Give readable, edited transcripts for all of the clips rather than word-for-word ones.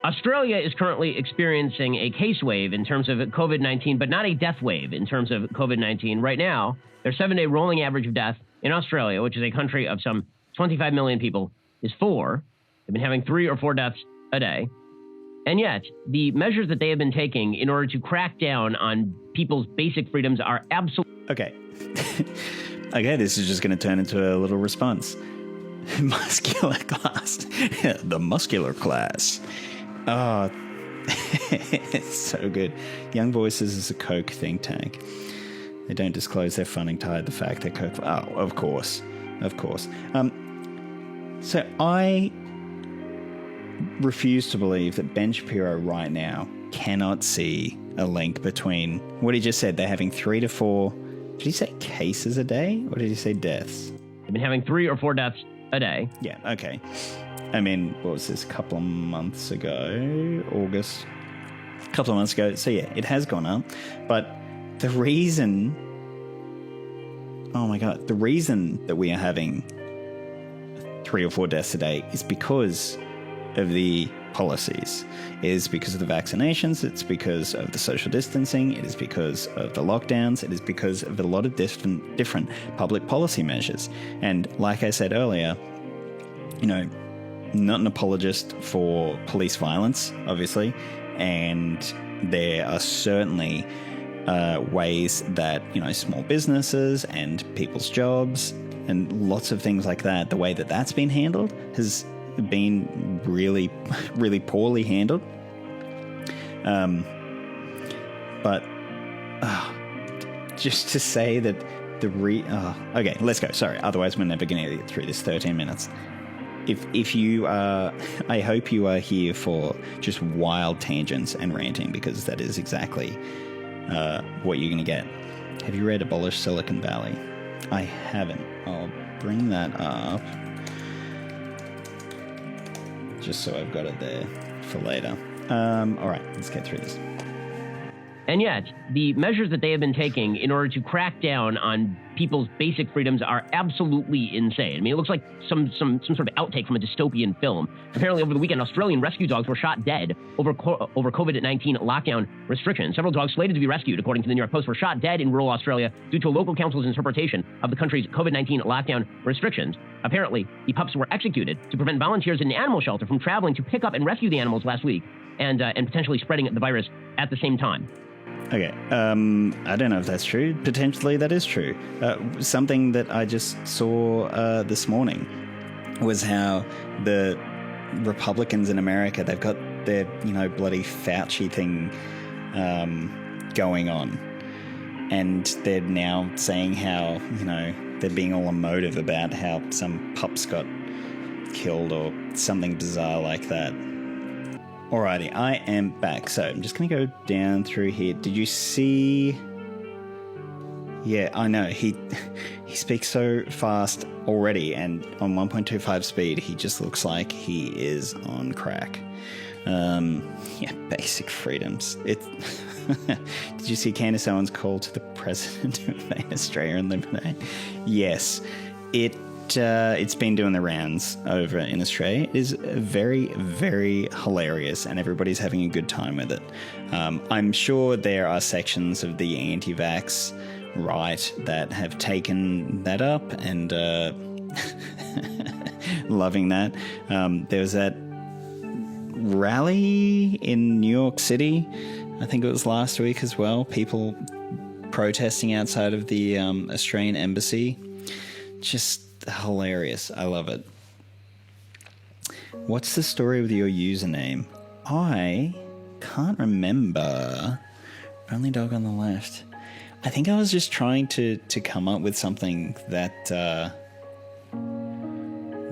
Australia is currently experiencing a case wave in terms of COVID-19, but not a death wave in terms of COVID-19. Right now, their 7-day rolling average of death in Australia, which is a country of some 25 million people, is 4. They've been having 3 or 4 deaths a day. And yet, the measures that they have been taking in order to crack down on people's basic freedoms are absolutely... Okay. Okay, this is just going to turn into a little response. Muscular class. The muscular class. Oh, it's so good. Young Voices is a Coke think tank. They don't disclose their funding tied to the fact that Coke... Oh, of course. Of course. So I refuse to believe that Ben Shapiro right now cannot see a link between what he just said. They're having 3 to 4... Did he say cases a day? Or did he say deaths? They've been having 3 or 4 deaths a day. Yeah, okay. I mean, what was this, a couple of months ago? August? A couple of months ago. So yeah, it has gone up. But the reason... Oh my God. The reason that we are having 3 or 4 deaths a day is because of the policies. It is because of the vaccinations. It's because of the social distancing. It is because of the lockdowns. It is because of a lot of different public policy measures. And like I said earlier, you know, not an apologist for police violence, obviously. And there are certainly ways that, you know, small businesses and people's jobs and lots of things like that, the way that that's been handled has been really, really poorly handled. But just to say that okay, let's go. Sorry, otherwise we're never going to get through this 13 minutes. If you are, I hope you are here for just wild tangents and ranting, because that is exactly what you're going to get. Have you read Abolish Silicon Valley? I haven't. I'll bring that up just so I've got it there for later. All right, let's get through this. And yet, the measures that they have been taking in order to crack down on people's basic freedoms are absolutely insane. I mean, it looks like some sort of outtake from a dystopian film. Apparently, over the weekend, Australian rescue dogs were shot dead over COVID-19 lockdown restrictions. Several dogs slated to be rescued, according to the New York Post, were shot dead in rural Australia due to a local council's interpretation of the country's COVID-19 lockdown restrictions. Apparently, the pups were executed to prevent volunteers in the animal shelter from traveling to pick up and rescue the animals last week and potentially spreading the virus at the same time. Okay, I don't know if that's true. Potentially that is true. Something that I just saw this morning was how the Republicans in America, they've got their, you know, bloody Fauci thing going on. And they're now saying how, you know, they're being all emotive about how some pups got killed or something bizarre like that. Alrighty, I am back. So I'm just going to go down through here. Did you see... Yeah, I know. He speaks so fast already, and on 1.25 speed, he just looks like he is on crack. Yeah, basic freedoms. Did you see Candace Owens' call to the president to invade Australia and eliminate? Yes, it's been doing the rounds over in Australia. It is very, very hilarious, and everybody's having a good time with it. I'm sure there are sections of the anti-vax right that have taken that up and loving that. There was that rally in New York City, I think it was last week as well, people protesting outside of the Australian embassy. Just hilarious. I love it. What's the story with your username? I can't remember. Only dog on the left. I think I was just trying to come up with something that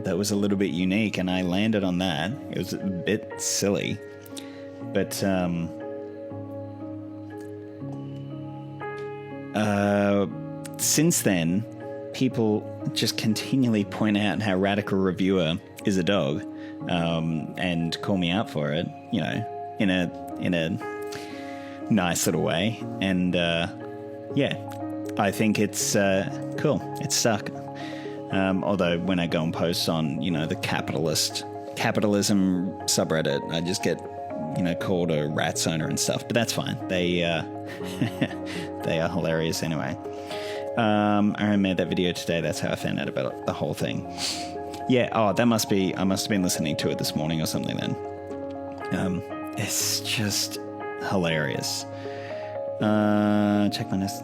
that was a little bit unique, and I landed on that. It was a bit silly, but since then, people just continually point out how Radical Reviewer is a dog, and call me out for it, you know, in a nice little way. And yeah, I think it's cool. It's stuck. Although when I go and post on, you know, the capitalism subreddit, I just get called a rat owner and stuff, but that's fine. They they are hilarious anyway. I made that video today. That's how I found out about the whole thing. Yeah. Oh, I must have been listening to it this morning or something then. It's just hilarious. Check my notes.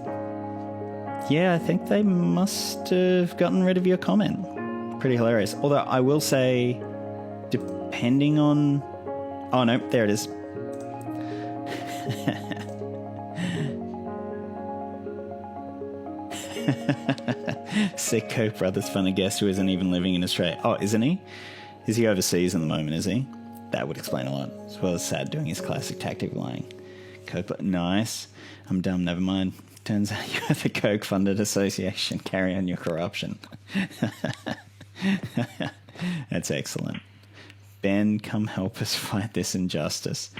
Yeah, I think they must have gotten rid of your comment. Pretty hilarious. Although I will say, depending on... Oh, no, there it is. Sick Coke Brothers funny guest who isn't even living in Australia. Oh, isn't he? Is he overseas at the moment, is he? That would explain a lot. As well as Sad doing his classic tactic of lying. Coke... Nice. I'm dumb, never mind. Turns out you're the Coke-funded association. Carry on your corruption. That's excellent. Ben, come help us fight this injustice.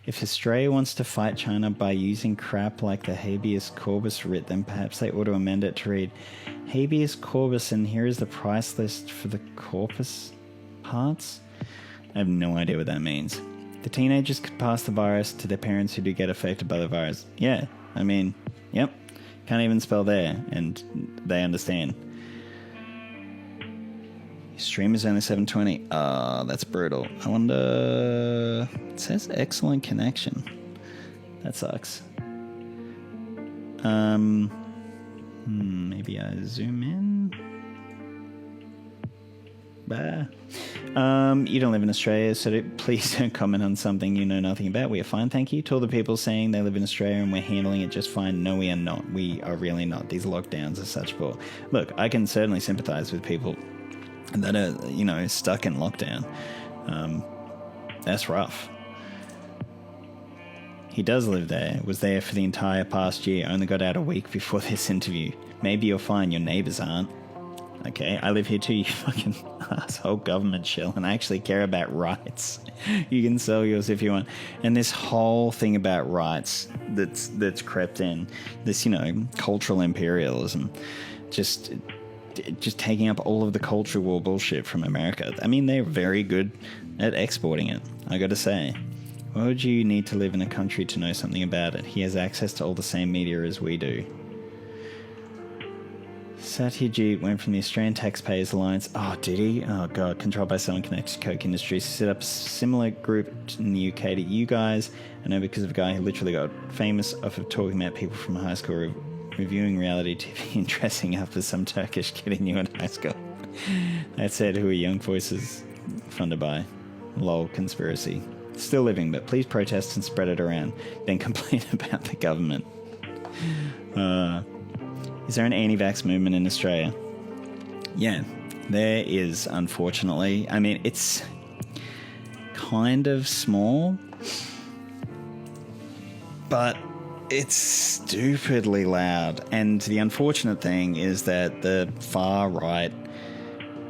If Australia wants to fight China by using crap like the habeas corpus writ, then perhaps they ought to amend it to read habeas corpus, and here is the price list for the corpus parts. I have no idea what that means. The teenagers could pass the virus to their parents who do get affected by the virus. Yeah, I mean, yep. Can't even spell there, and they understand. Your stream is only 720. That's brutal. I wonder... It says excellent connection. That sucks. Maybe I zoom in. Bah. You don't live in Australia, so please don't comment on something you know nothing about. We are fine, thank you. To all the people saying they live in Australia and we're handling it just fine. No, we are not. We are really not. These lockdowns are such bull. Look, I can certainly sympathise with people that are, stuck in lockdown. That's rough. He does live there. Was there for the entire past year. Only got out a week before this interview. Maybe you're fine. Your neighbours aren't. Okay, I live here too, you fucking asshole government shill, and I actually care about rights. You can sell yours if you want. And this whole thing about rights that's crept in, this, cultural imperialism, just taking up all of the culture war bullshit from America. I mean, they're very good at exporting it, I gotta say. Why would you need to live in a country to know something about it? He has access to all the same media as we do. Satyajit went from the Australian Taxpayers Alliance. Oh, did he? Oh, God. Controlled by someone connected to Coke Industries. He set up a similar group in the UK to you guys. I know because of a guy who literally got famous off of talking about people from high school reviewing reality TV and dressing up as some Turkish kid in you in high school. That said, who are Young Voices funded by? Lol, conspiracy. Still living, but please protest and spread it around. Then complain about the government. Is there an anti-vax movement in Australia? Yeah, there is, unfortunately. I mean, it's kind of small, but it's stupidly loud. And the unfortunate thing is that the far-right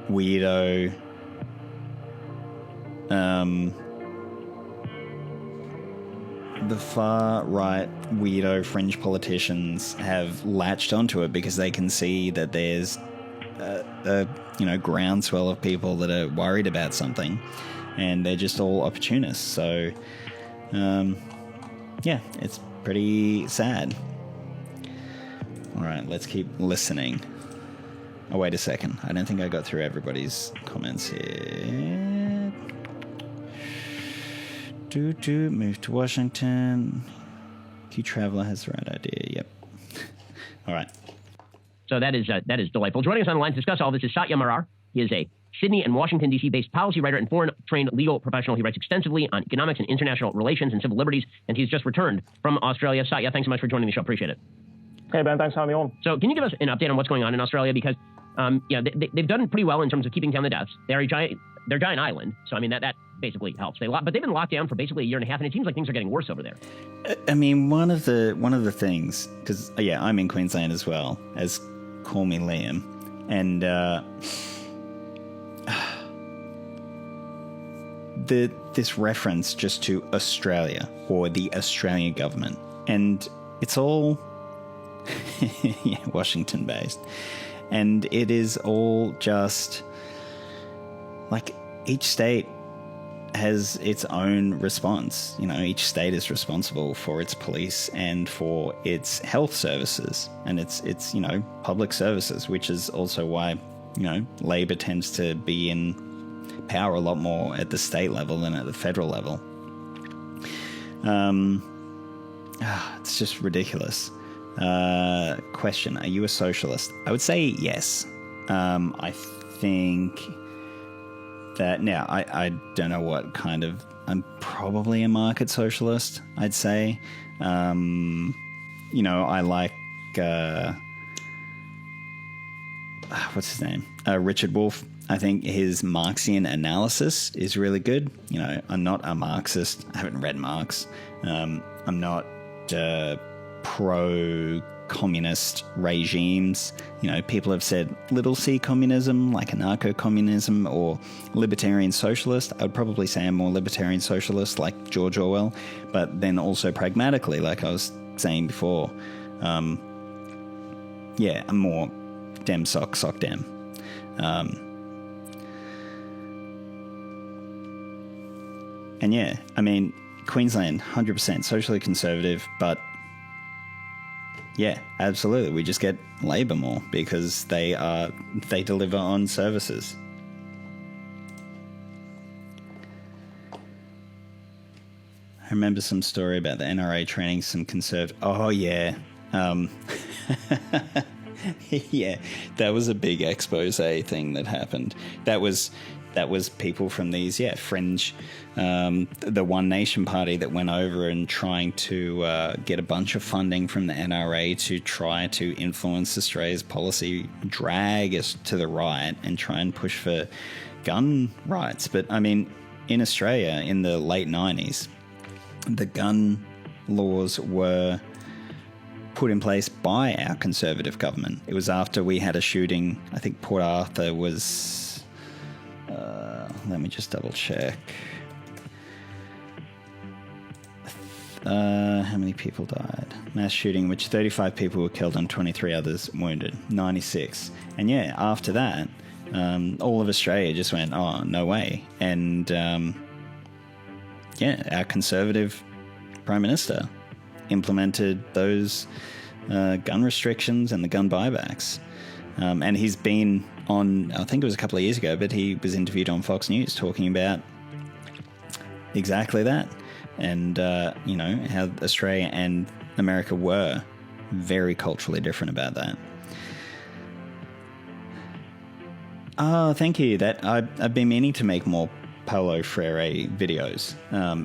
weirdo fringe politicians have latched onto it because they can see that there's a groundswell of people that are worried about something, and they're just all opportunists. So yeah, it's pretty sad. All right, let's keep listening. Oh, wait a second. I don't think I got through everybody's comments here. Move to Washington. Q Traveler has the right idea. Yep. All right. So that is delightful. Joining us on the line to discuss all this is Satya Marar. He is a Sydney and Washington, D.C. based policy writer and foreign-trained legal professional. He writes extensively on economics and international relations and civil liberties, and he's just returned from Australia. Satya, thanks so much for joining the show. Appreciate it. Hey, Ben. Thanks for having me on. So can you give us an update on what's going on in Australia? Because they've done pretty well in terms of keeping down the deaths. They're a giant island, so I mean that basically helps. But they've been locked down for basically a year and a half, and it seems like things are getting worse over there. I mean, one of the things, because I'm in Queensland as well, as call me Liam, and this reference just to Australia or the Australian government, and it's all Washington based, and it is all just like each state has its own response. You know, each state is responsible for its police and for its health services and its you know, public services, which is also why, you know, Labor tends to be in power a lot more at the state level than at the federal level. It's just ridiculous. Question: are you a socialist? I would say yes. I think that now I don't know what kind of. I'm probably a market socialist, I'd say. You know, I like what's his name? Richard Wolff. I think his Marxian analysis is really good. You know, I'm not a Marxist. I haven't read Marx. I'm not pro-communist regimes. You know, people have said little c communism, like anarcho-communism, or libertarian socialist. I'd probably say I'm more libertarian socialist, like George Orwell, but then also pragmatically, like I was saying before. Yeah, I'm more dem sock dem. And yeah, I mean, Queensland, 100% socially conservative, but yeah, absolutely. We just get Labor more because they deliver on services. I remember some story about the NRA training some Oh yeah. Yeah, that was a big expose thing that happened. That was people from these, fringe, the One Nation Party that went over and trying to get a bunch of funding from the NRA to try to influence Australia's policy, drag us to the right and try and push for gun rights. But, I mean, in Australia, in the late 90s, the gun laws were put in place by our Conservative government. It was after we had a shooting. I think Port Arthur was... let me just double check. How many people died? Mass shooting, which 35 people were killed and 23 others wounded. 96. And yeah, after that, all of Australia just went, oh, no way. And our Conservative Prime Minister implemented those gun restrictions and the gun buybacks. And he's been on, I think it was a couple of years ago, but he was interviewed on Fox News talking about exactly that. And, how Australia and America were very culturally different about that. Oh, thank you. That I've been meaning to make more Paulo Freire videos.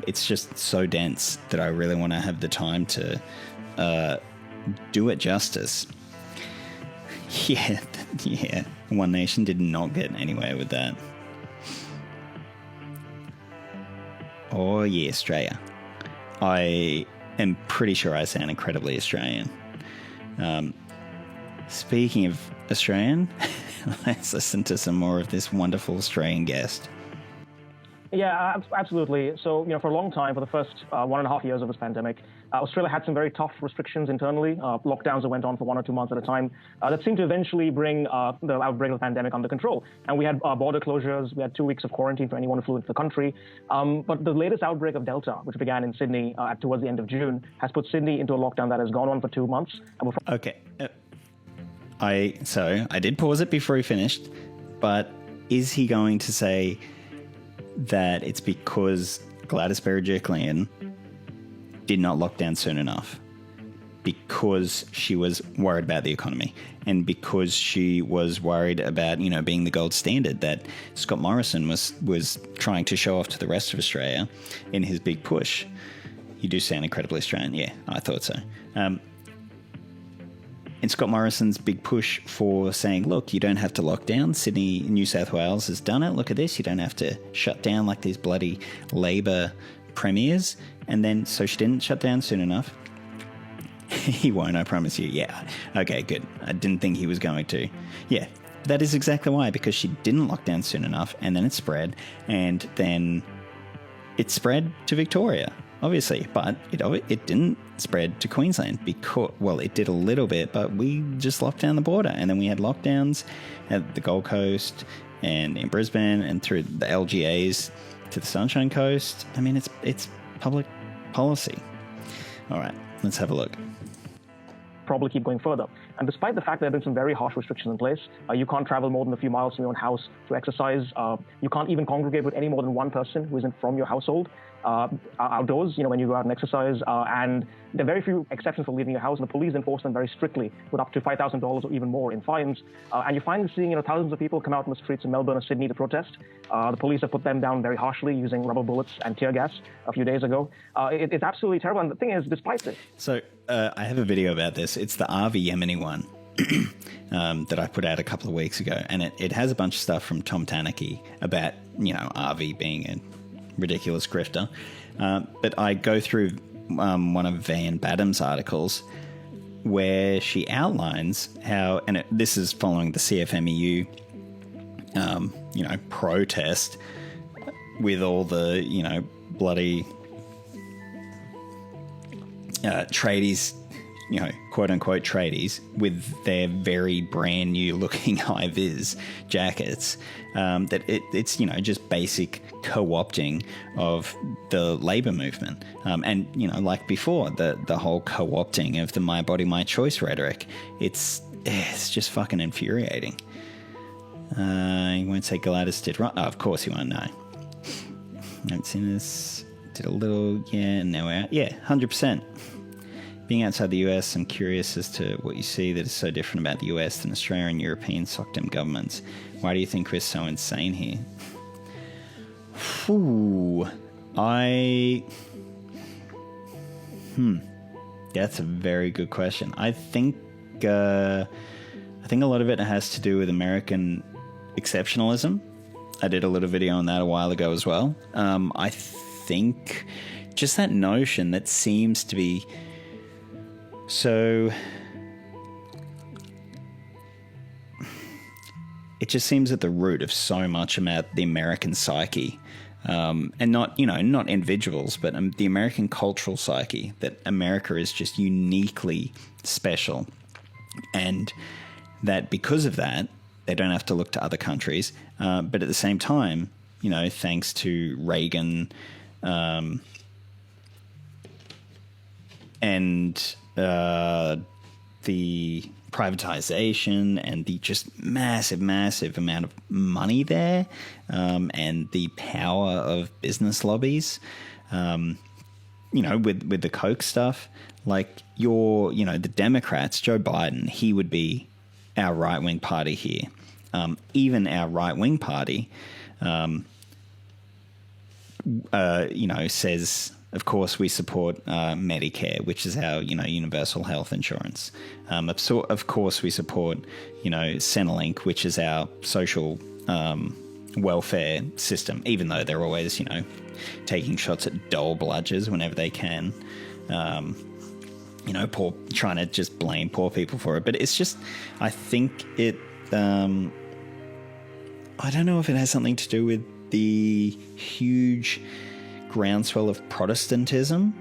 It's just so dense that I really want to have the time to do it justice. Yeah. One Nation did not get anywhere with that. Oh, yeah, Australia. I am pretty sure I sound incredibly Australian. Speaking of Australian, let's listen to some more of this wonderful Australian guest. Yeah, absolutely. So, for a long time, for the first 1.5 years of this pandemic, Australia had some very tough restrictions internally, lockdowns that went on for 1 or 2 months at a time, that seemed to eventually bring the outbreak of the pandemic under control. And we had border closures, we had 2 weeks of quarantine for anyone who flew into the country. But the latest outbreak of Delta, which began in Sydney towards the end of June, has put Sydney into a lockdown that has gone on for 2 months. Okay. I did pause it before he finished, but is he going to say that it's because Gladys Berejiklian did not lock down soon enough because she was worried about the economy and because she was worried about, being the gold standard that Scott Morrison was trying to show off to the rest of Australia in his big push? You do sound incredibly Australian. Yeah, I thought so. And Scott Morrison's big push for saying, look, you don't have to lock down. Sydney, New South Wales has done it. Look at this. You don't have to shut down like these bloody Labor premiers. And then, so she didn't shut down soon enough. He won't, I promise you. Yeah. Okay, good. I didn't think he was going to. Yeah, that is exactly why, because she didn't lock down soon enough. And then it spread. And then it spread to Victoria, obviously. But it didn't spread to Queensland because, well, it did a little bit, but we just locked down the border. And then we had lockdowns at the Gold Coast and in Brisbane and through the LGAs to the Sunshine Coast. I mean, it's public policy. All right, let's have a look. Probably keep going further. And despite the fact that there have been some very harsh restrictions in place, you can't travel more than a few miles from your own house to exercise. You can't even congregate with any more than one person who isn't from your household outdoors, when you go out and exercise. And there are very few exceptions for leaving your house, and the police enforce them very strictly with up to $5,000 or even more in fines. And you're finally seeing thousands of people come out in the streets in Melbourne or Sydney to protest. The police have put them down very harshly using rubber bullets and tear gas a few days ago. It's absolutely terrible. And the thing is, despite this... So I have a video about this. It's the RV Yemeni one that I put out a couple of weeks ago. And it has a bunch of stuff from Tom Tanuki about, RV being a ridiculous grifter. But I go through one of Van Badham's articles where she outlines how, and this is following the CFMEU, protest with all the, bloody tradies, quote unquote tradies with their very brand new looking high vis jackets, that it's just basic co-opting of the labor movement. And like before, the whole co-opting of the my body, my choice rhetoric, it's just fucking infuriating. You won't say Gladys did right. Oh, of course you won't know. Haven't seen this. Did a little, now we're out. Yeah, 100%. Being outside the US, I'm curious as to what you see that is so different about the US than Australia and European sockdom governments. Why do you think we're so insane here? That's a very good question. I think a lot of it has to do with American exceptionalism. I did a little video on that a while ago as well. I think just that notion that seems to be so... It just seems at the root of so much about the American psyche. And not individuals, but the American cultural psyche, that America is just uniquely special. And that because of that, they don't have to look to other countries. But at the same time, thanks to Reagan and the privatization and the just massive amount of money there, and the power of business lobbies, with the Coke stuff, like the Democrats, Joe Biden, he would be our right-wing party here. Even our right-wing party, says, of course, we support Medicare, which is our, universal health insurance. Of course, we support, Centrelink, which is our social welfare system, even though they're always, taking shots at dole bludgers whenever they can. Trying to just blame poor people for it. But it's just, I think it, I don't know if it has something to do with the huge groundswell of Protestantism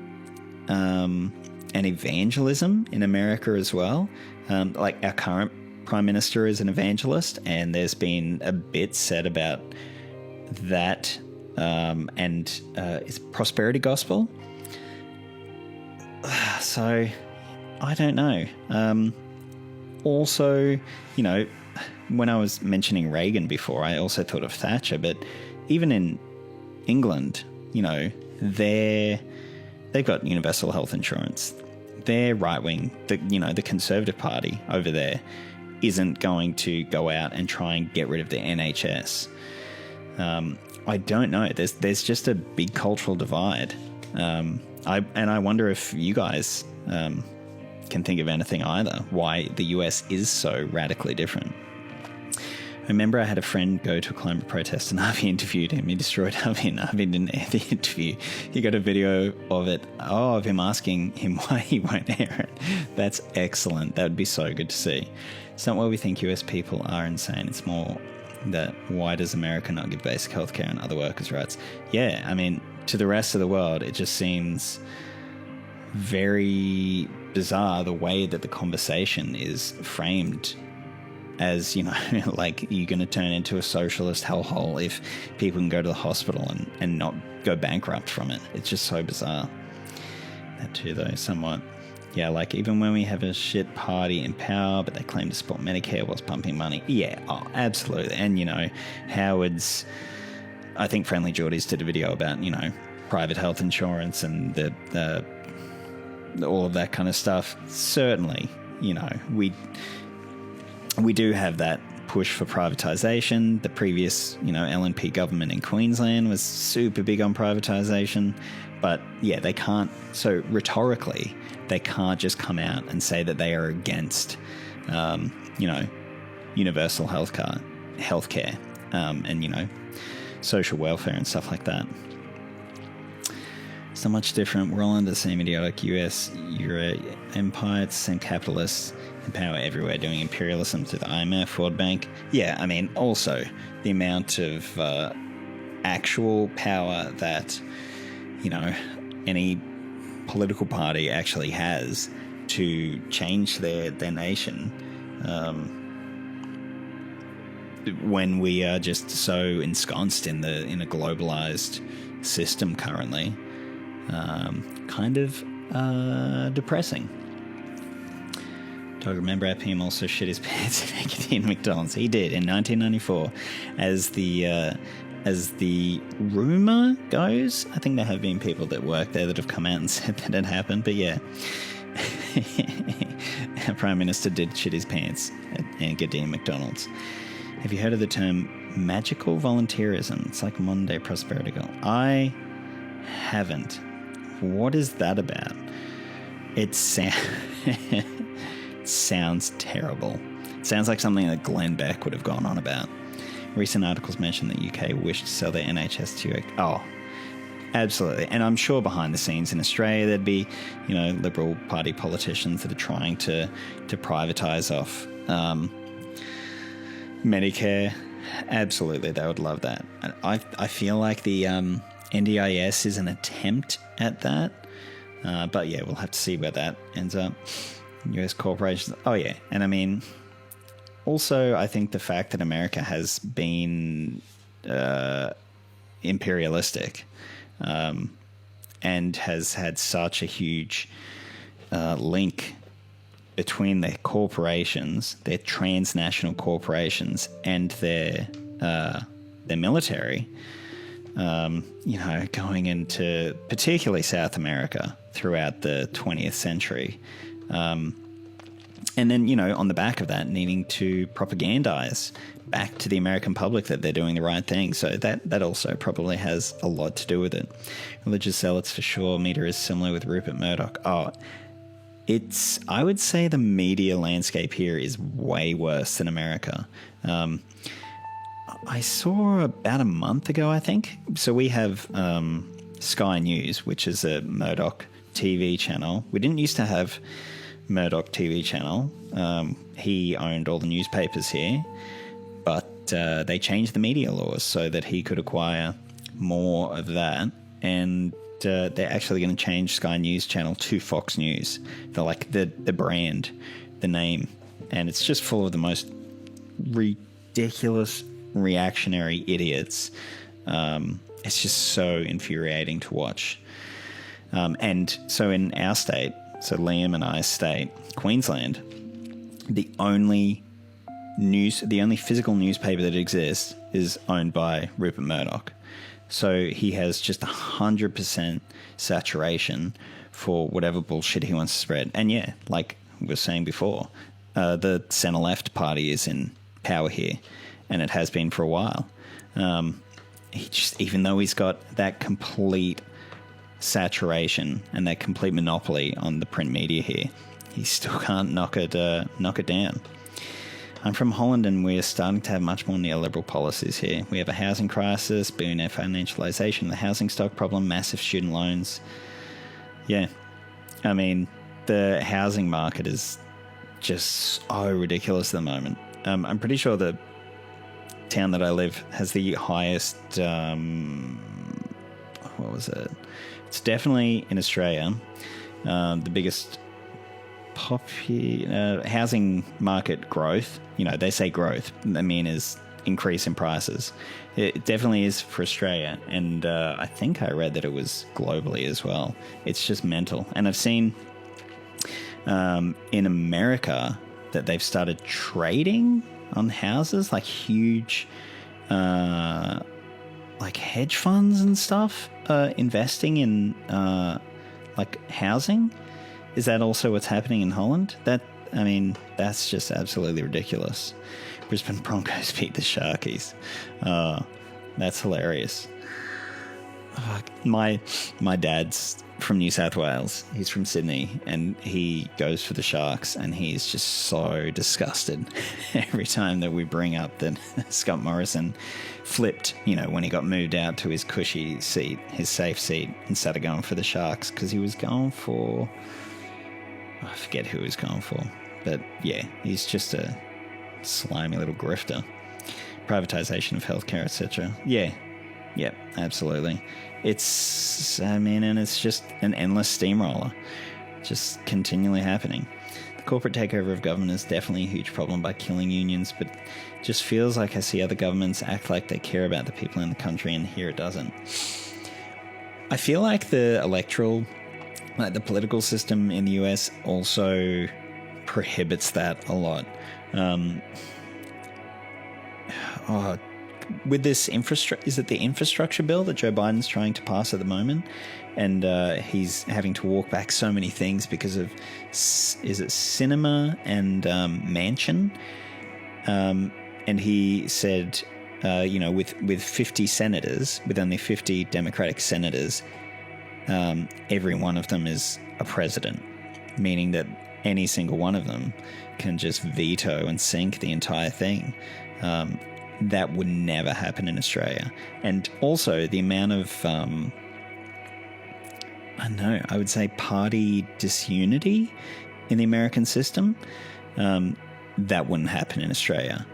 and evangelism in America as well. Like our current Prime Minister is an evangelist, and there's been a bit said about that, and it's prosperity gospel. So, I don't know. Also, when I was mentioning Reagan before, I also thought of Thatcher, but even in England, they've got universal health insurance. Their right-wing, the Conservative Party over there, isn't going to go out and try and get rid of the NHS. I don't know. There's just a big cultural divide. I wonder if you guys can think of anything either, why the US is so radically different. I remember I had a friend go to a climate protest and Harvey interviewed him. He destroyed Harvey and Harvey didn't air the interview. He got a video of it, of him asking him why he won't air it. That's excellent. That would be so good to see. It's not why we think US people are insane. It's more that why does America not give basic healthcare and other workers' rights? Yeah, I mean, to the rest of the world, it just seems very bizarre the way that the conversation is framed as, you know, like you're going to turn into a socialist hellhole if people can go to the hospital and not go bankrupt from it. It's just so bizarre. That too, though, somewhat. Yeah, like even when we have a shit party in power, but they claim to support Medicare whilst pumping money. Yeah, oh, absolutely. And, you know, Howard's, I think Friendly Geordies did a video about, you know, private health insurance and the all of that kind of stuff. Certainly, you know, we do have that push for privatisation. The previous, you know, LNP government in Queensland was super big on privatisation. But yeah, they can't, so rhetorically, they can't just come out and say that they are against, you know, universal healthcare, and, you know, social welfare and stuff like that. It's not much different. We're all under the same idiotic US Euro empire. It's the same capitalists in power everywhere doing imperialism through the IMF, World Bank. Yeah, I mean, also the amount of actual power that, you know, any political party actually has to change their nation, when we are just so ensconced in a globalized system currently. Kind of depressing. Do I remember our PM also shit his pants at Antipodean McDonald's? He did in 1994, as the rumor goes. I think there have been people that work there that have come out and said that it happened. But yeah, our Prime Minister did shit his pants at Antipodean McDonald's. Have you heard of the term magical volunteerism? It's like modern day prosperity goal. I haven't. What is that about? It sounds terrible. It sounds like something that Glenn Beck would have gone on about. Recent articles mention that UK wished to sell their NHS to... Oh, absolutely. And I'm sure behind the scenes in Australia there'd be, you know, Liberal Party politicians that are trying to privatise off Medicare. Absolutely, they would love that. I feel like the NDIS is an attempt at that. But yeah, we'll have to see where that ends up. US corporations. Oh yeah, and I mean... Also, I think the fact that America has been imperialistic and has had such a huge link between their corporations, their transnational corporations, and their military, you know, going into particularly South America throughout the 20th century. And then, you know, on the back of that, needing to propagandize back to the American public that they're doing the right thing. So that also probably has a lot to do with it. Religious zealots for sure. Media is similar with Rupert Murdoch. Oh, I would say the media landscape here is way worse than America. I saw about a month ago, I think. So we have Sky News, which is a Murdoch TV channel. We didn't used to have Murdoch TV channel. He owned all the newspapers here, but they changed the media laws so that he could acquire more of that, and they're actually going to change Sky News channel to Fox News. They're like the brand, the name, and it's just full of the most ridiculous reactionary idiots. It's just so infuriating to watch. And so in our state, so Liam and I's state, Queensland, the only physical newspaper that exists is owned by Rupert Murdoch. So he has just 100% saturation for whatever bullshit he wants to spread. And yeah, like we were saying before, the centre-left party is in power here, and it has been for a while. Even though he's got that complete saturation and that complete monopoly on the print media here, he still can't knock it down. I'm from Holland, and we're starting to have much more neoliberal policies here. We have a housing crisis, billionaire financialization, the housing stock problem, massive student loans. Yeah, I mean, the housing market is just so ridiculous at the moment. I'm pretty sure the town that I live has the highest, what was it? It's definitely in Australia, the biggest housing market growth, they say growth, I mean is increase in prices. It definitely is for Australia, and I think I read that it was globally as well. It's just mental. And I've seen in America that they've started trading on houses, like huge like hedge funds and stuff investing in like housing. Is that also what's happening in Holland? That's just absolutely ridiculous. Brisbane Broncos beat the Sharkies. That's hilarious. My dad's from New South Wales. He's from Sydney, and he goes for the Sharks, and he's just so disgusted every time that we bring up that Scott Morrison flipped, when he got moved out to his cushy seat, his safe seat, and started going for the Sharks because he was going for... I forget who he was going for. But yeah, he's just a slimy little grifter. Privatization of healthcare, etc. Yeah, absolutely. It's, and it's just an endless steamroller, just continually happening. The corporate takeover of government is definitely a huge problem by killing unions, but it just feels like I see other governments act like they care about the people in the country, and here it doesn't. I feel like the political system in the US also prohibits that a lot. With this is it the infrastructure bill that Joe Biden's trying to pass at the moment? And he's having to walk back so many things because of, is it cinema and mansion? And he said, with 50 senators, with only 50 Democratic senators, every one of them is a president, meaning that any single one of them can just veto and sink the entire thing. That would never happen in Australia. And also the amount of, I would say party disunity in the American system, that wouldn't happen in Australia.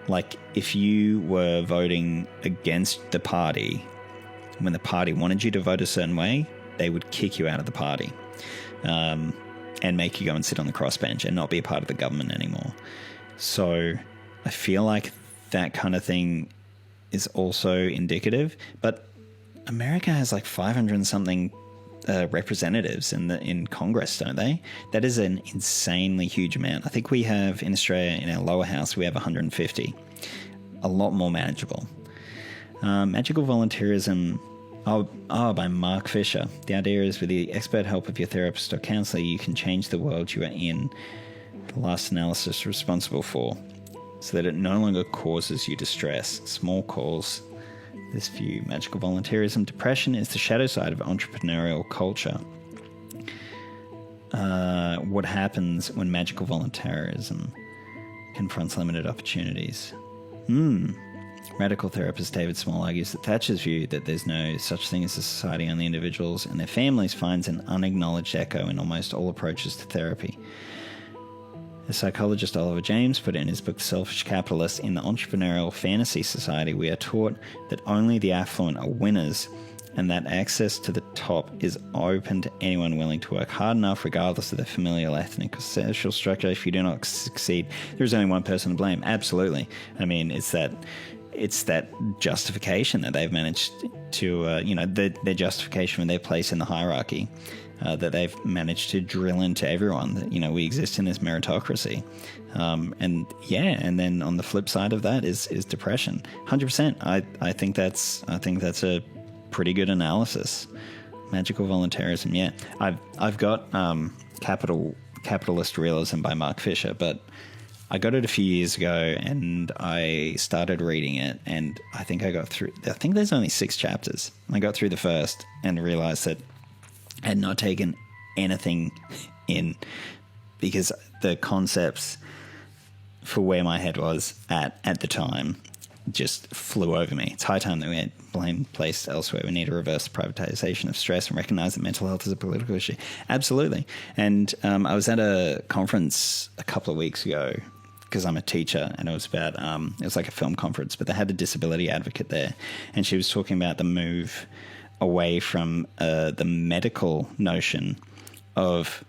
Like, if you were voting against the party, when the party wanted you to vote a certain way, they would kick you out of the party and make you go and sit on the crossbench and not be a part of the government anymore. So I feel like that kind of thing is also indicative. But America has like 500 and something representatives in Congress, don't they? That is an insanely huge amount. I think we have in Australia, in our lower house, we have 150. A lot more manageable. Magical volunteerism, by Mark Fisher. The idea is, with the expert help of your therapist or counsellor, you can change the world you are in. The last analysis responsible for, so that it no longer causes you distress. Small calls this view. Magical volunteerism. Depression is the shadow side of entrepreneurial culture. What happens when magical volunteerism confronts limited opportunities? Radical therapist David Small argues that Thatcher's view that there's no such thing as a society, only individuals and their families, finds an unacknowledged echo in almost all approaches to therapy. The psychologist Oliver James put it in his book The Selfish Capitalist: in the entrepreneurial fantasy society, we are taught that only the affluent are winners, and that access to the top is open to anyone willing to work hard enough, regardless of their familial, ethnic, or social structure. If you do not succeed, there's only one person to blame. Absolutely. I mean, it's that justification that they've managed to, their justification when their place in the hierarchy, that they've managed to drill into everyone, that, we exist in this meritocracy. And then on the flip side of that is depression. 100%. I think that's a pretty good analysis. Magical volunteerism. Yeah. I've got Capitalist Realism by Mark Fisher, but I got it a few years ago and I started reading it, and I think there's only 6 chapters. I got through the first and realized that I had not taken anything in, because the concepts for where my head was at the time just flew over me. It's high time that we had blame placed elsewhere. We need to reverse the privatization of stress and recognize that mental health is a political issue. Absolutely. And I was at a conference a couple of weeks ago, because I'm a teacher, and it was about, it was like a film conference, but they had a disability advocate there, and she was talking about the move away from the medical notion of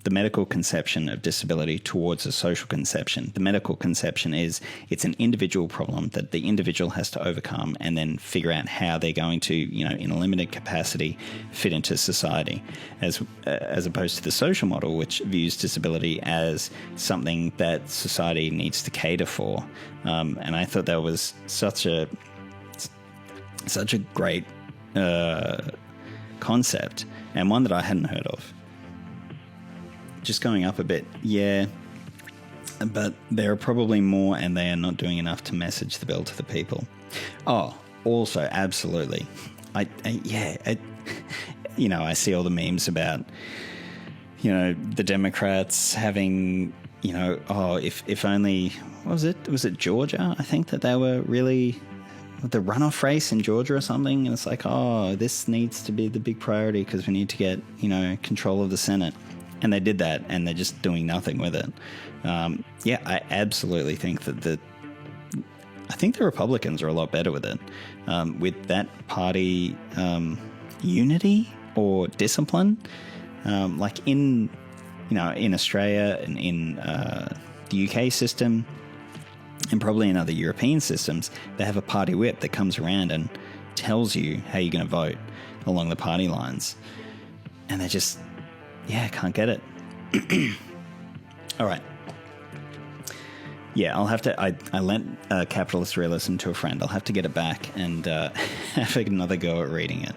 the medical conception of disability towards a social conception. The medical conception is it's an individual problem that the individual has to overcome and then figure out how they're going to, in a limited capacity, fit into society, as opposed to the social model, which views disability as something that society needs to cater for. And I thought that was such a great concept, and one that I hadn't heard of. Just going up a bit, yeah, but there are probably more, and they are not doing enough to message the bill to the people. Oh, also, absolutely. I see all the memes about, the Democrats having, if only, what was it? Was it Georgia? I think that they were really, the runoff race in Georgia or something, and it's like, this needs to be the big priority because we need to get, control of the Senate. And they did that, and they're just doing nothing with it. I absolutely think that I think the Republicans are a lot better with it. With that party unity or discipline, like in Australia and in the UK system, and probably in other European systems, they have a party whip that comes around and tells you how you're going to vote along the party lines. And they just, can't get it. All right. Yeah, I'll have to, I lent Capitalist Realism to a friend. I'll have to get it back and have another go at reading it.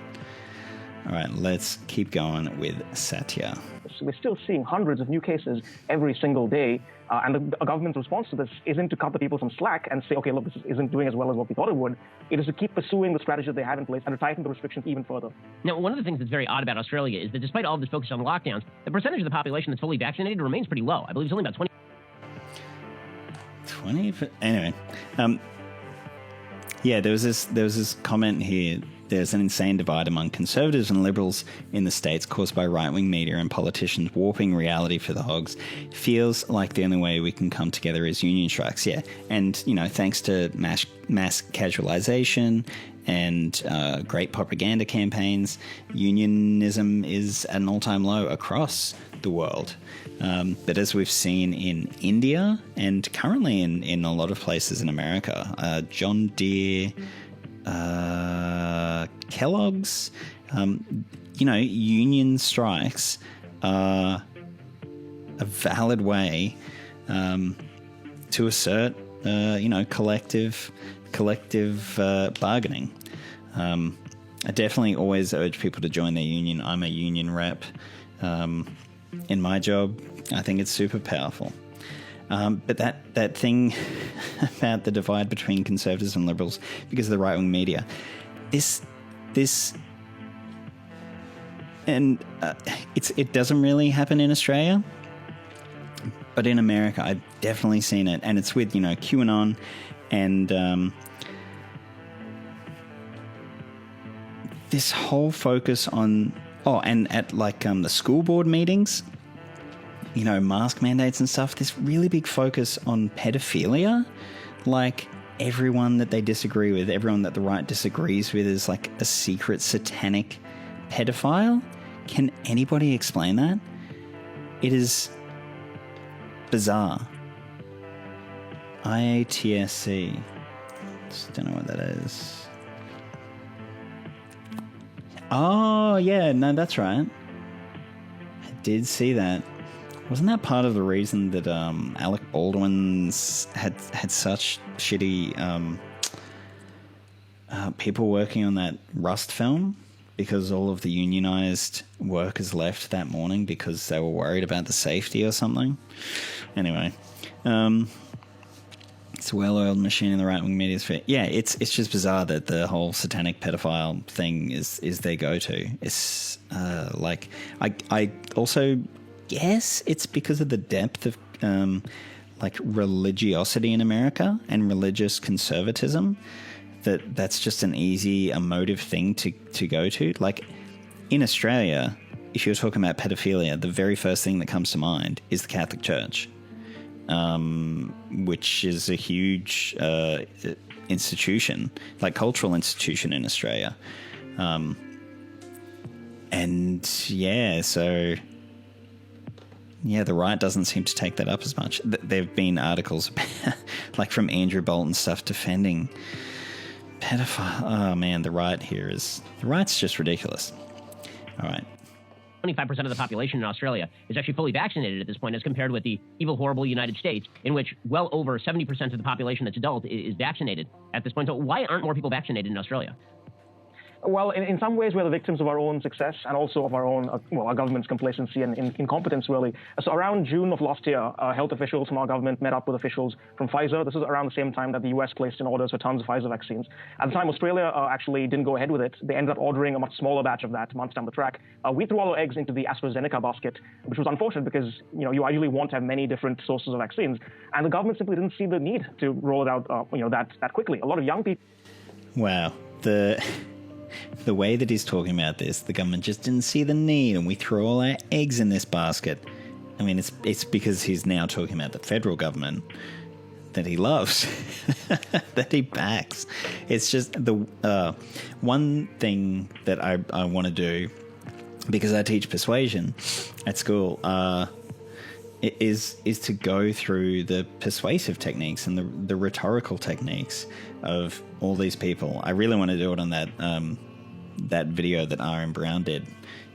All right, let's keep going with Satya. So we're still seeing hundreds of new cases every single day, and the government's response to this isn't to cut the people some slack and say, okay, look, this isn't doing as well as what we thought it would. It is to keep pursuing the strategy that they have in place and to tighten the restrictions even further. Now, one of the things that's very odd about Australia is that despite all of this focus on lockdowns, the percentage of the population that's fully vaccinated remains pretty low. I believe it's only about 20. Anyway, there was this comment here. There's an insane divide among conservatives and liberals in the States caused by right-wing media and politicians warping reality for the hogs. Feels like the only way we can come together is union strikes. Yeah, and thanks to mass casualization and great propaganda campaigns, unionism is at an all-time low across the world. But as we've seen in India and currently in a lot of places in America, John Deere, Kellogg's, union strikes are a valid way to assert, collective bargaining. I definitely always urge people to join their union. I'm a union rep. In my job, I think it's super powerful. But that thing about the divide between conservatives and liberals because of the right-wing media, it doesn't really happen in Australia, but in America, I've definitely seen it, and it's with QAnon and this whole focus on and at the school board meetings, mask mandates and stuff, this really big focus on pedophilia. Like, everyone that they disagree with, everyone that the right disagrees with is like a secret satanic pedophile. Can anybody explain that? It is bizarre. IATSC. Just don't know what that is. Oh, yeah, no, that's right. I did see that. Wasn't that part of the reason that Alec Baldwin's had such shitty people working on that Rust film? Because all of the unionized workers left that morning because they were worried about the safety or something. Anyway, it's a well-oiled machine in the right-wing media sphere. Yeah, it's just bizarre that the whole satanic pedophile thing is their go-to. It's I also guess it's because of the depth of religiosity in America and religious conservatism. That's just an easy emotive thing to go to. Like, in Australia, if you're talking about pedophilia, the very first thing that comes to mind is the Catholic Church, which is a huge institution, like cultural institution in Australia. So Yeah, the right doesn't seem to take that up as much. There have been articles, like from Andrew Bolt and stuff, defending pedophile. Oh man, the right's just ridiculous. All right. 25% of the population in Australia is actually fully vaccinated at this point, as compared with the evil, horrible United States, in which well over 70% of the population that's adult is vaccinated at this point. So why aren't more people vaccinated in Australia? Well, in some ways, we're the victims of our own success and also of our own, our government's complacency and incompetence, really. So around June of last year, health officials from our government met up with officials from Pfizer. This is around the same time that the US placed in orders for tons of Pfizer vaccines. At the time, Australia actually didn't go ahead with it. They ended up ordering a much smaller batch of that months down the track. We threw all our eggs into the AstraZeneca basket, which was unfortunate because, you ideally want to have many different sources of vaccines. And the government simply didn't see the need to roll it out, that quickly. A lot of young people... Wow. The way that he's talking about this, the government just didn't see the need, and we threw all our eggs in this basket. I mean, it's because he's now talking about the federal government that he loves, that he backs. It's just the one thing that I want to do, because I teach persuasion at school, is to go through the persuasive techniques and the rhetorical techniques of all these people. I really want to do it on that video that R.M. Brown did,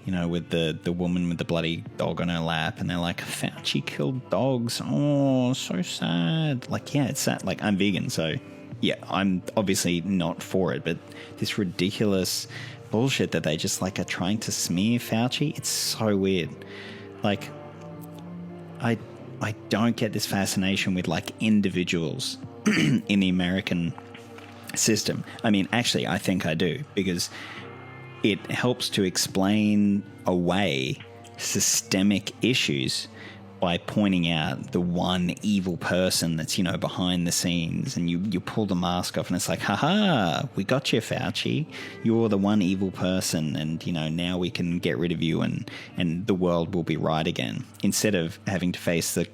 with the woman with the bloody dog on her lap, and they're like, Fauci killed dogs. Oh, so sad. Like, yeah, it's sad. Like, I'm vegan, so yeah, I'm obviously not for it, but this ridiculous bullshit that they just like are trying to smear Fauci, it's so weird. Like, I don't get this fascination with like individuals in the American system. I mean, actually, I think I do, because it helps to explain away systemic issues by pointing out the one evil person that's, behind the scenes, and you pull the mask off and it's like, haha, we got you, Fauci. You're the one evil person, and, now we can get rid of you and the world will be right again. Instead of having to face the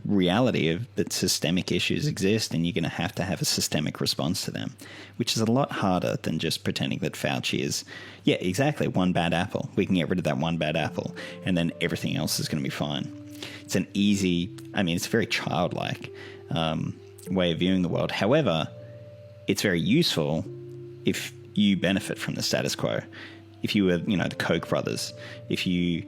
reality of that systemic issues exist, and you're going to have a systemic response to them, which is a lot harder than just pretending that Fauci is, yeah, exactly, one bad apple. We can get rid of that one bad apple, and then everything else is going to be fine. It's it's a very childlike way of viewing the world. However, it's very useful if you benefit from the status quo. If you were, the Koch brothers, if you...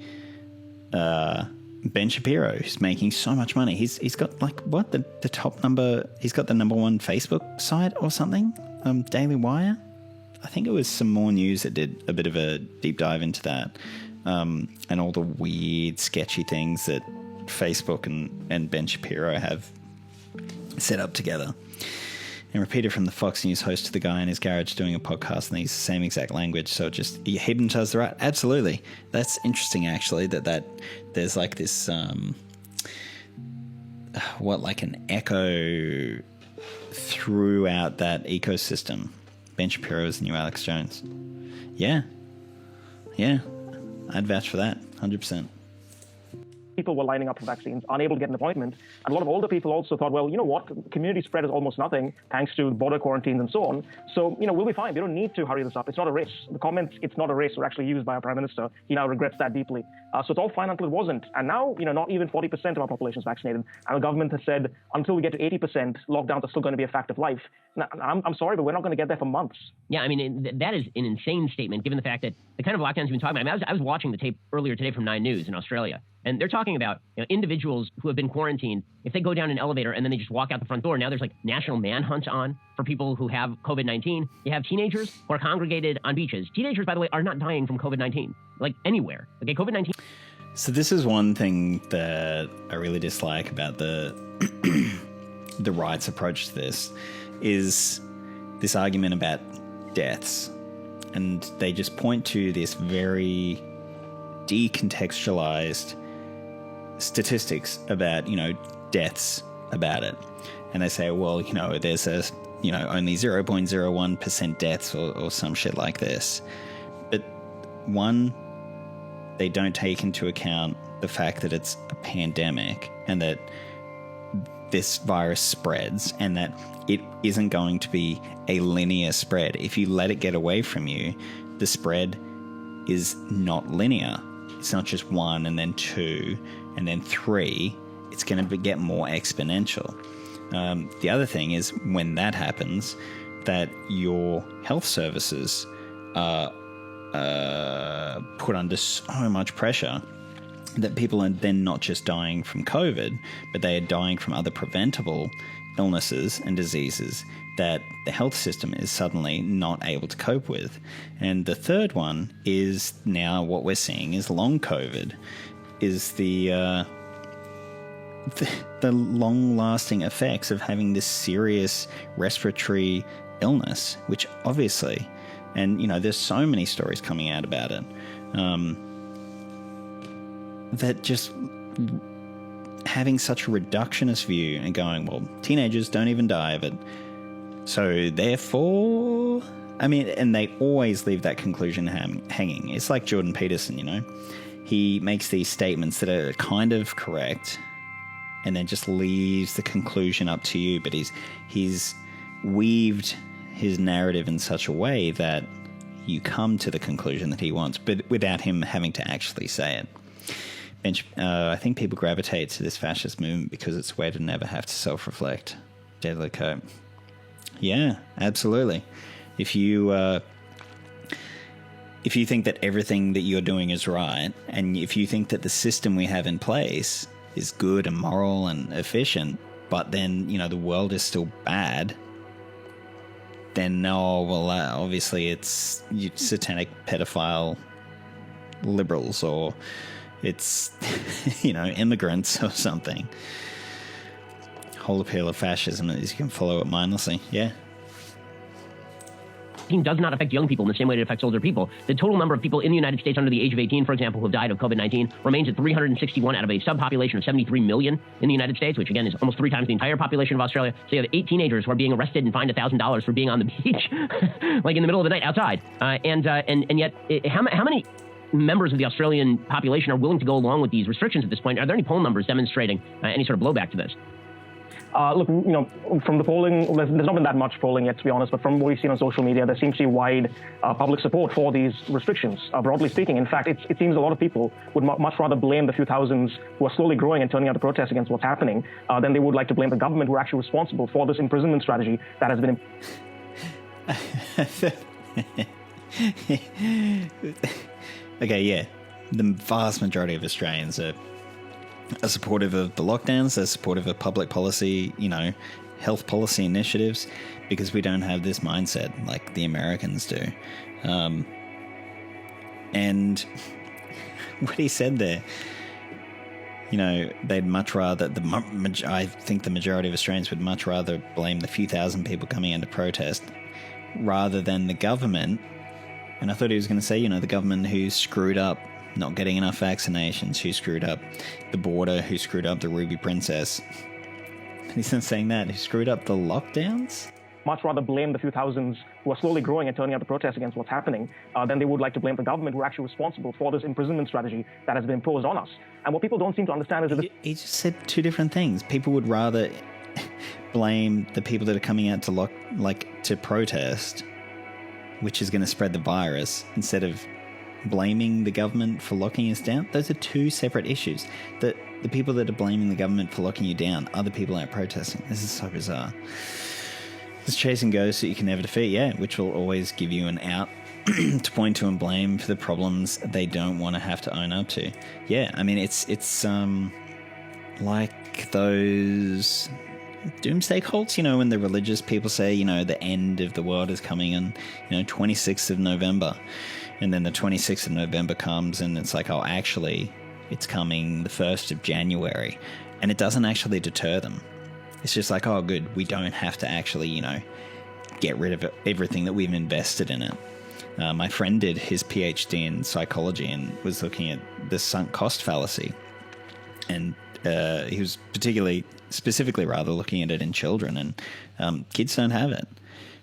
Ben Shapiro, who's making so much money. He's got the top number. He's got the number one Facebook site or something. Daily Wire. I think it was some more news that did a bit of a deep dive into that, and all the weird, sketchy things that Facebook and Ben Shapiro have set up together. And repeated from the Fox News host to the guy in his garage doing a podcast, and they use the same exact language. So you hypnotize the right. Absolutely. That's interesting, actually, that there's like this, like an echo throughout that ecosystem. Ben Shapiro is the new Alex Jones. Yeah. I'd vouch for that, 100%. People were lining up for vaccines, unable to get an appointment. And a lot of older people also thought, well, you know what? Community spread is almost nothing, thanks to border quarantines and so on. So, we'll be fine. We don't need to hurry this up. It's not a race. The comments, it's not a race, were actually used by our Prime Minister. He now regrets that deeply. So it's all fine until it wasn't. And now, not even 40% of our population is vaccinated. And the government has said, until we get to 80%, lockdowns are still going to be a fact of life. Now, I'm sorry, but we're not going to get there for months. Yeah, that is an insane statement, given the fact that the kind of lockdowns you've been talking about. I was watching the tape earlier today from 9 News in Australia, and they're talking about individuals who have been quarantined. If they go down an elevator and then they just walk out the front door, now there's like national manhunt on for people who have COVID-19. You have teenagers who are congregated on beaches. Teenagers, by the way, are not dying from COVID-19, like anywhere. Okay, COVID-19. So this is one thing that I really dislike about the right's approach to this, is this argument about deaths. And they just point to this very decontextualized statistics about, deaths about it. And they say, well, there's only 0.01% deaths or some shit like this. But one, they don't take into account the fact that it's a pandemic and that this virus spreads and that it isn't going to be a linear spread. If you let it get away from you, the spread is not linear. it's not just 1 and then 2 and then 3. It's going to get more exponential. The other thing is when that happens, that your health services are put under so much pressure that people are then not just dying from COVID, but they are dying from other preventable illnesses and diseases that the health system is suddenly not able to cope with. And the third one is now what we're seeing is long COVID, is the long-lasting effects of having this serious respiratory illness, which obviously, and there's so many stories coming out about it, that just having such a reductionist view and going, well, teenagers don't even die of it, so therefore, and they always leave that conclusion hanging. It's like Jordan Peterson, he makes these statements that are kind of correct and then just leaves the conclusion up to you, but he's weaved his narrative in such a way that you come to the conclusion that he wants, but without him having to actually say it. I think people gravitate to this fascist movement because it's a way to never have to self-reflect. Deadly Cope. Yeah, absolutely. If you think that everything that you're doing is right, and if you think that the system we have in place is good and moral and efficient, but then, the world is still bad, then, obviously it's satanic pedophile liberals, or it's, immigrants or something. Whole appeal of fascism is you can follow it mindlessly. Yeah. Does not affect young people in the same way it affects older people. The total number of people in the United States under the age of 18, for example, who have died of COVID-19 remains at 361 out of a subpopulation of 73 million in the United States, which again is almost 3 times the entire population of Australia. So you have 8 teenagers who are being arrested and fined $1,000 for being on the beach, like in the middle of the night outside. And yet, how many members of the Australian population are willing to go along with these restrictions at this point? Are there any poll numbers demonstrating any sort of blowback to this? Look, from the polling, there's not been that much polling yet, to be honest, but from what we've seen on social media, there seems to be wide public support for these restrictions, broadly speaking. In fact, it seems a lot of people would much rather blame the few thousands who are slowly growing and turning out to protest against what's happening than they would like to blame the government, who are actually responsible for this imprisonment strategy that has been... Okay, yeah. The vast majority of Australians are supportive of the lockdowns, they're supportive of public policy, health policy initiatives, because we don't have this mindset like the Americans do. And what he said there, they'd much rather, I think the majority of Australians would much rather blame the few thousand people coming in to protest rather than the government. And I thought he was going to say, the government who screwed up not getting enough vaccinations, who screwed up the border, who screwed up the Ruby Princess. And he's not saying that. Who screwed up the lockdowns? Much rather blame the few thousands who are slowly growing and turning out to protest against what's happening than they would like to blame the government, who are actually responsible for this imprisonment strategy that has been imposed on us. And what people don't seem to understand is that... He just said 2 different things. People would rather blame the people that are coming out to to protest, which is going to spread the virus, instead of blaming the government for locking us down. Those are 2 separate issues. The people that are blaming the government for locking you down are the people out protesting. This is so bizarre. This chasing ghosts that you can never defeat, yeah, which will always give you an out to point to and blame for the problems they don't want to have to own up to. Yeah, it's like those doomsday cults, when the religious people say, the end of the world is coming on, 26th of November. And then the 26th of November comes and it's like, oh, actually, it's coming the 1st of January. And it doesn't actually deter them. It's just like, oh, good, we don't have to actually, get rid of everything that we've invested in it. My friend did his PhD in psychology and was looking at the sunk cost fallacy. And he was specifically looking at it in children. And kids don't have it.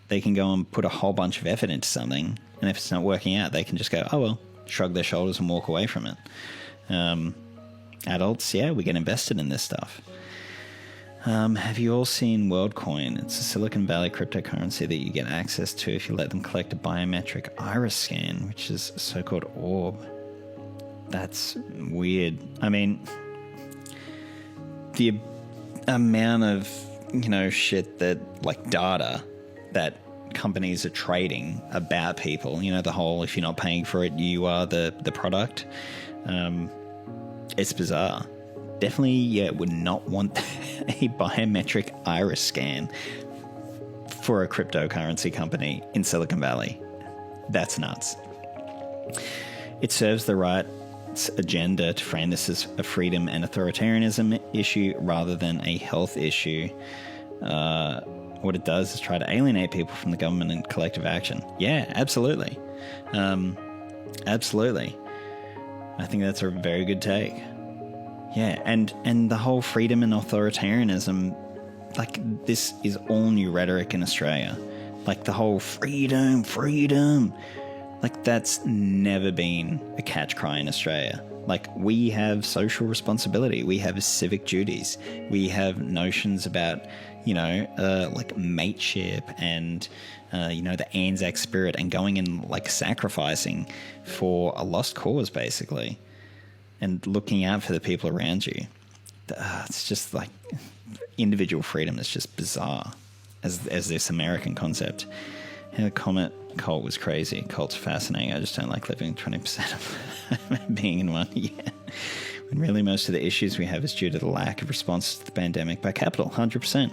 They can go and put a whole bunch of effort into something, and if it's not working out, they can just go, oh, well, shrug their shoulders and walk away from it. Adults, yeah, we get invested in this stuff. Have you all seen WorldCoin? It's a Silicon Valley cryptocurrency that you get access to if you let them collect a biometric iris scan, which is a so-called orb. That's weird. I mean, the amount of, shit that, like, data that companies are trading about people, the whole, if you're not paying for it, you are the product. It's bizarre. Definitely, would not want a biometric iris scan for a cryptocurrency company in Silicon Valley. That's nuts. It serves the right's agenda to frame this as a freedom and authoritarianism issue rather than a health issue. What it does is try to alienate people from the government and collective action. Yeah, absolutely. Absolutely. I think that's a very good take. Yeah, and the whole freedom and authoritarianism, like, this is all new rhetoric in Australia. Like, the whole freedom, like, that's never been a catch cry in Australia. Like, we have social responsibility, we have civic duties, we have notions about, like mateship and, the Anzac spirit and going and, like, sacrificing for a lost cause, basically, and looking out for the people around you. It's just like individual freedom is just bizarre as this American concept. And the comment cult was crazy. Cult's fascinating. I just don't like living 20% of being in one. Yeah. When really most of the issues we have is due to the lack of response to the pandemic by capital, 100%.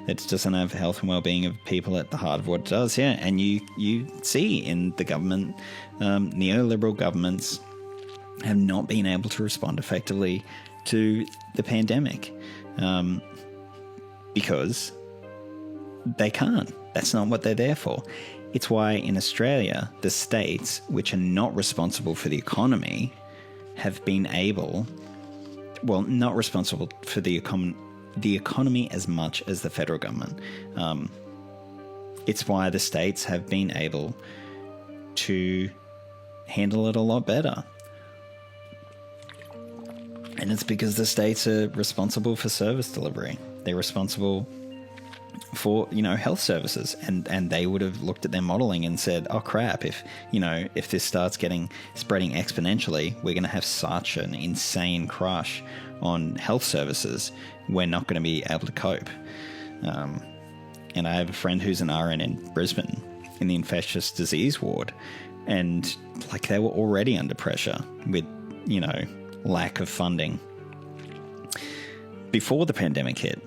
It doesn't have health and well-being of people at the heart of what it does, yeah. And you see in the government, neoliberal governments have not been able to respond effectively to the pandemic because they can't. That's not what they're there for. It's why in Australia, the states, which are not responsible for the economy, have been able, well, not responsible for the economy as much as the federal government. It's why the states have been able to handle it a lot better. And it's because the states are responsible for service delivery. They're responsible for, health services. And they would have looked at their modeling and said, oh crap, if this starts spreading exponentially, we're going to have such an insane crush on health services. We're not going to be able to cope. And I have a friend who's an RN in Brisbane in the infectious disease ward. And like, they were already under pressure with, lack of funding before the pandemic hit.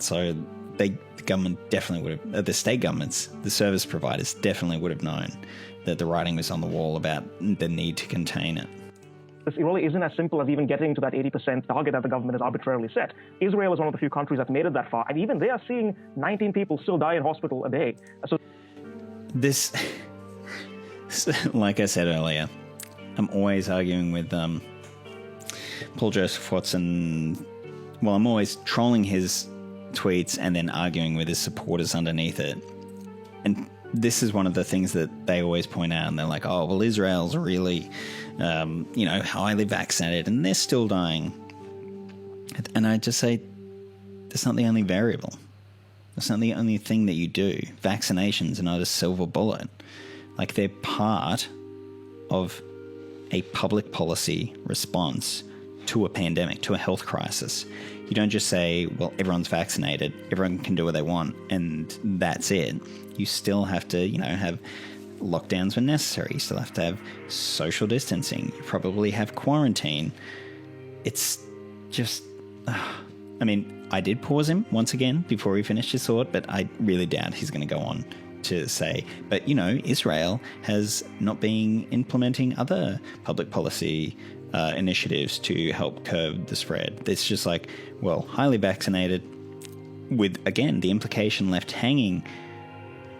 So the government definitely would have, the state governments, the service providers definitely would have known that the writing was on the wall about the need to contain it. It really isn't as simple as even getting to that 80% target that the government has arbitrarily set. Israel is one of the few countries that's made it that far, and even they are seeing 19 people still die in hospital a day. So this, like I said earlier, I'm always arguing with Paul Joseph Watson. Well, I'm always trolling his tweets and then arguing with his supporters underneath it. And this is one of the things that they always point out. And they're like, oh, well, Israel's really, highly vaccinated and they're still dying. And I just say, that's not the only variable. That's not the only thing that you do. Vaccinations are not a silver bullet. Like, they're part of a public policy response to a pandemic, to a health crisis. You don't just say, well, everyone's vaccinated, everyone can do what they want, and that's it. You still have to, have lockdowns when necessary. You still have to have social distancing. You probably have quarantine. It's just, I did pause him once again before he finished his thought, but I really doubt he's going to go on to say, but, Israel has not been implementing other public policy initiatives to help curb the spread. It's just like, well, highly vaccinated with, again, the implication left hanging.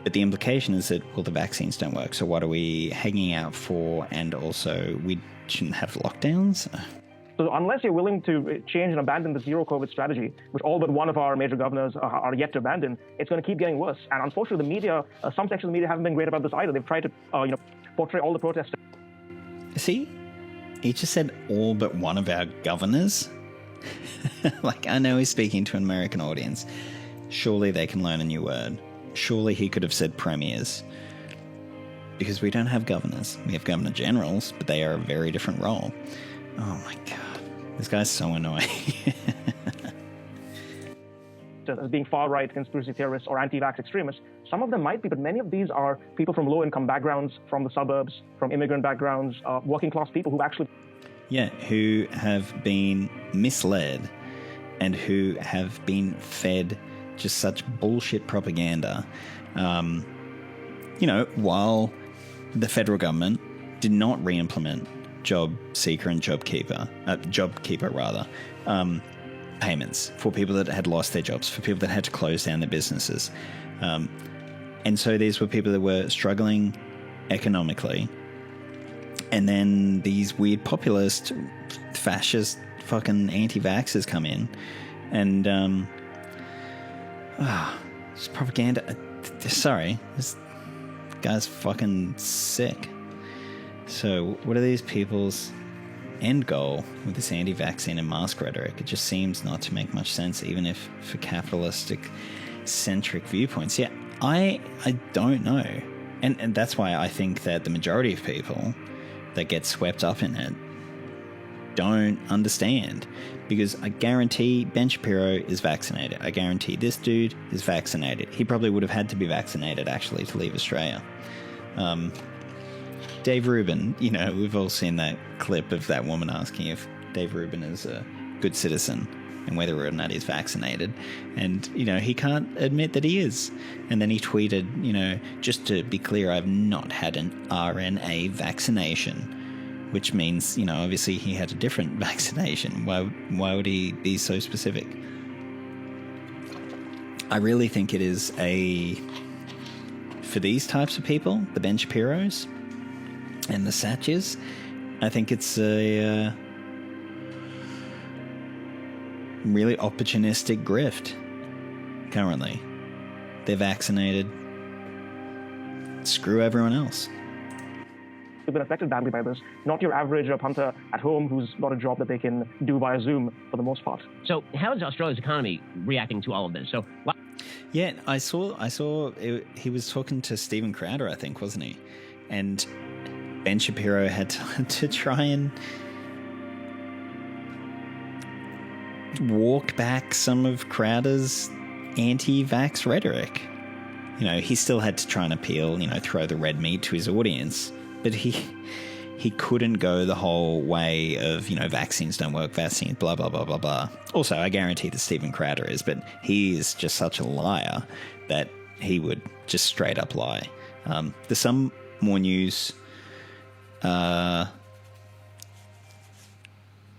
But the implication is that, well, the vaccines don't work. So what are we hanging out for? And also, we shouldn't have lockdowns? So unless you're willing to change and abandon the zero COVID strategy, which all but one of our major governors are yet to abandon, it's going to keep getting worse. And unfortunately, the media, some sections of the media haven't been great about this either. They've tried to, portray all the protesters. See? He just said all but one of our governors. Like, I know he's speaking to an American audience. Surely they can learn a new word. Surely he could have said premiers. Because we don't have governors. We have governor generals, but they are a very different role. Oh my God. This guy's so annoying. As being far-right conspiracy theorists or anti-vax extremists. Some of them might be, but many of these are people from low-income backgrounds, from the suburbs, from immigrant backgrounds, working-class people who actually... Yeah, who have been misled and who have been fed just such bullshit propaganda. While the federal government did not re-implement Job Seeker and JobKeeper payments for people that had lost their jobs, for people that had to close down their businesses. And so these were people that were struggling economically. And then these weird populist, fascist, fucking anti-vaxxers come in. And, it's propaganda. Sorry, this guy's fucking sick. So what are these people's end goal with this anti-vaccine and mask rhetoric? It just seems not to make much sense, even if for capitalistic-centric viewpoints. Yeah, I don't know. And that's why I think that the majority of people that get swept up in it don't understand. Because I guarantee Ben Shapiro is vaccinated. I guarantee this dude is vaccinated. He probably would have had to be vaccinated, actually, to leave Australia. Dave Rubin, we've all seen that clip of that woman asking if Dave Rubin is a good citizen and whether or not he's vaccinated. And, he can't admit that he is. And then he tweeted, just to be clear, I've not had an RNA vaccination, which means, obviously he had a different vaccination. Why would he be so specific? I really think it is for these types of people, the Ben Shapiros and the Satchers, I think it's a really opportunistic grift currently. They're vaccinated. Screw everyone else. Been affected badly by this. Not your average punter at home who's got a job that they can do via Zoom for the most part. So how is Australia's economy reacting to all of this? Yeah, I saw he was talking to Stephen Crowder, I think, wasn't he? And Ben Shapiro had to try and walk back some of Crowder's anti-vax rhetoric. He still had to try and appeal, throw the red meat to his audience, but he couldn't go the whole way of, vaccines don't work, vaccines, blah, blah, blah, blah, blah. Also, I guarantee that Stephen Crowder is, but he is just such a liar that he would just straight up lie. There's some more news.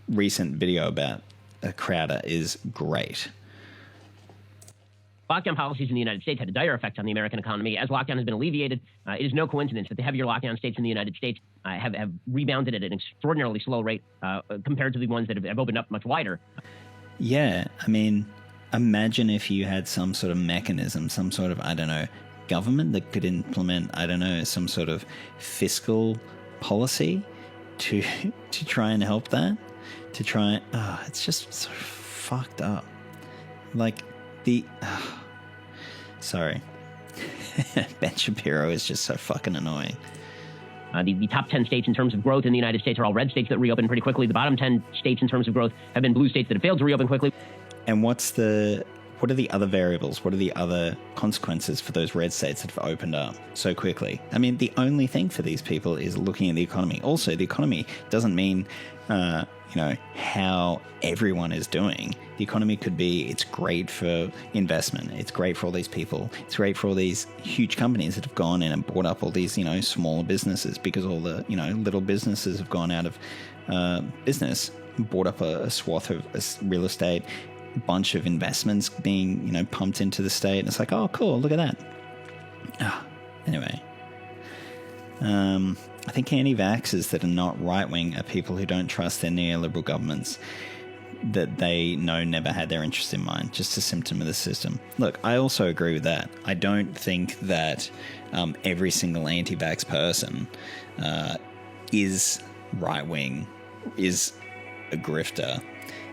Recent video about Crowder is great. Lockdown policies in the United States had a dire effect on the American economy. As lockdown has been alleviated, it is no coincidence that the heavier lockdown states in the United States have rebounded at an extraordinarily slow rate compared to the ones that have opened up much wider. Yeah, I mean, imagine if you had some sort of mechanism, some sort of, government that could implement, some sort of fiscal policy to try and help that. It's just so fucked up. Sorry. Ben Shapiro is just so fucking annoying. The top 10 states in terms of growth in the United States are all red states that reopen pretty quickly. The bottom 10 states in terms of growth have been blue states that have failed to reopen quickly. And what are the other variables? What are the other consequences for those red states that have opened up so quickly? I mean, the only thing for these people is looking at the economy. Also, the economy doesn't mean, how everyone is doing. The economy could be, it's great for investment. It's great for all these people. It's great for all these huge companies that have gone in and bought up all these, smaller businesses because all the, little businesses have gone out of business, bought up a swath of real estate, bunch of investments being, pumped into the state. And it's like, oh, cool, look at that. Anyway. I think anti-vaxxers that are not right-wing are people who don't trust their neoliberal governments that they know never had their interests in mind, just a symptom of the system. Look, I also agree with that. I don't think that every single anti-vax person is right-wing, is a grifter.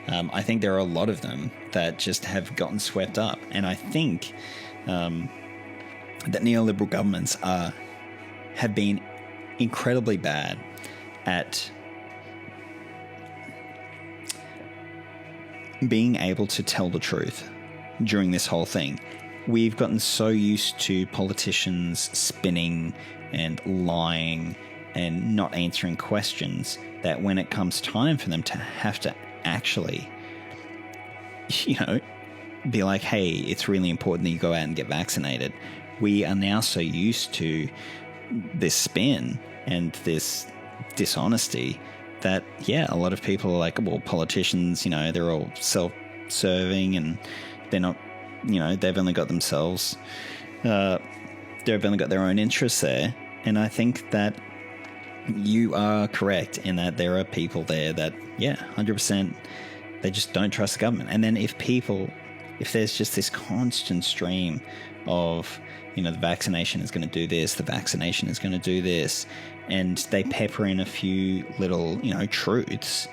I think there are a lot of them that just have gotten swept up. And I think that neoliberal governments have been incredibly bad at being able to tell the truth during this whole thing. We've gotten so used to politicians spinning and lying and not answering questions that when it comes time for them to have to actually, be like, hey, it's really important that you go out and get vaccinated. We are now so used to this spin and this dishonesty that, a lot of people are like, well, politicians, they're all self-serving and they're not, they've only got themselves, they've only got their own interests there. And I think that you are correct in that there are people there that, 100%, they just don't trust the government. And then if there's just this constant stream of, the vaccination is going to do this, the vaccination is going to do this, and they pepper in a few little, truths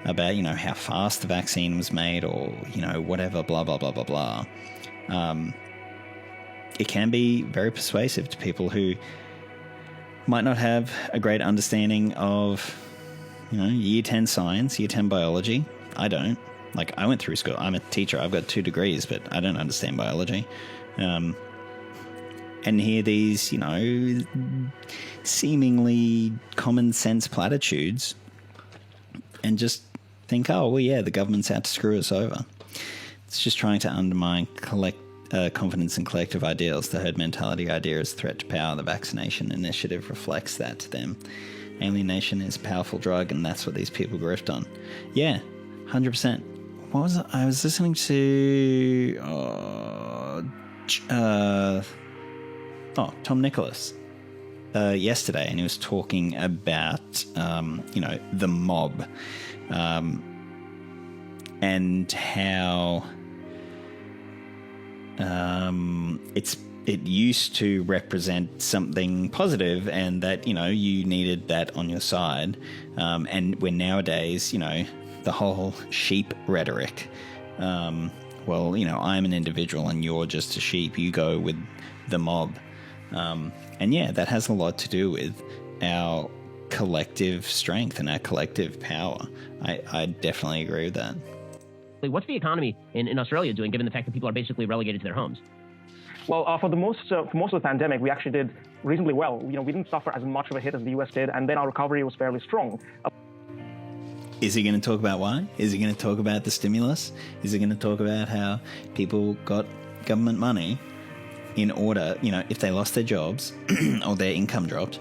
about, how fast the vaccine was made or, whatever, blah, blah, blah, blah, blah. It can be very persuasive to people who might not have a great understanding of, year 10 science, year 10 biology. I don't. Like, I went through school. I'm a teacher. I've got 2 degrees, but I don't understand biology. And hear these, seemingly common sense platitudes and just think, oh, well, yeah, the government's out to screw us over. It's just trying to undermine confidence in collective ideals. The herd mentality idea is a threat to power. The vaccination initiative reflects that to them. Alienation is a powerful drug, and that's what these people grift on. Yeah, 100%. What was it? I was listening to Tom Nicholas yesterday, and he was talking about the mob and how it used to represent something positive, and that you needed that on your side, and when nowadays the whole sheep rhetoric, well, I'm an individual and you're just a sheep, you go with the mob, and that has a lot to do with our collective strength and our collective power. I definitely agree with that. What's the economy in Australia doing, given the fact that people are basically relegated to their homes? Well, for most of the pandemic, we actually did reasonably well. We didn't suffer as much of a hit as the US did, and then our recovery was fairly strong. Is he going to talk about why? Is he going to talk about the stimulus? Is he going to talk about how people got government money in order, if they lost their jobs or their income dropped,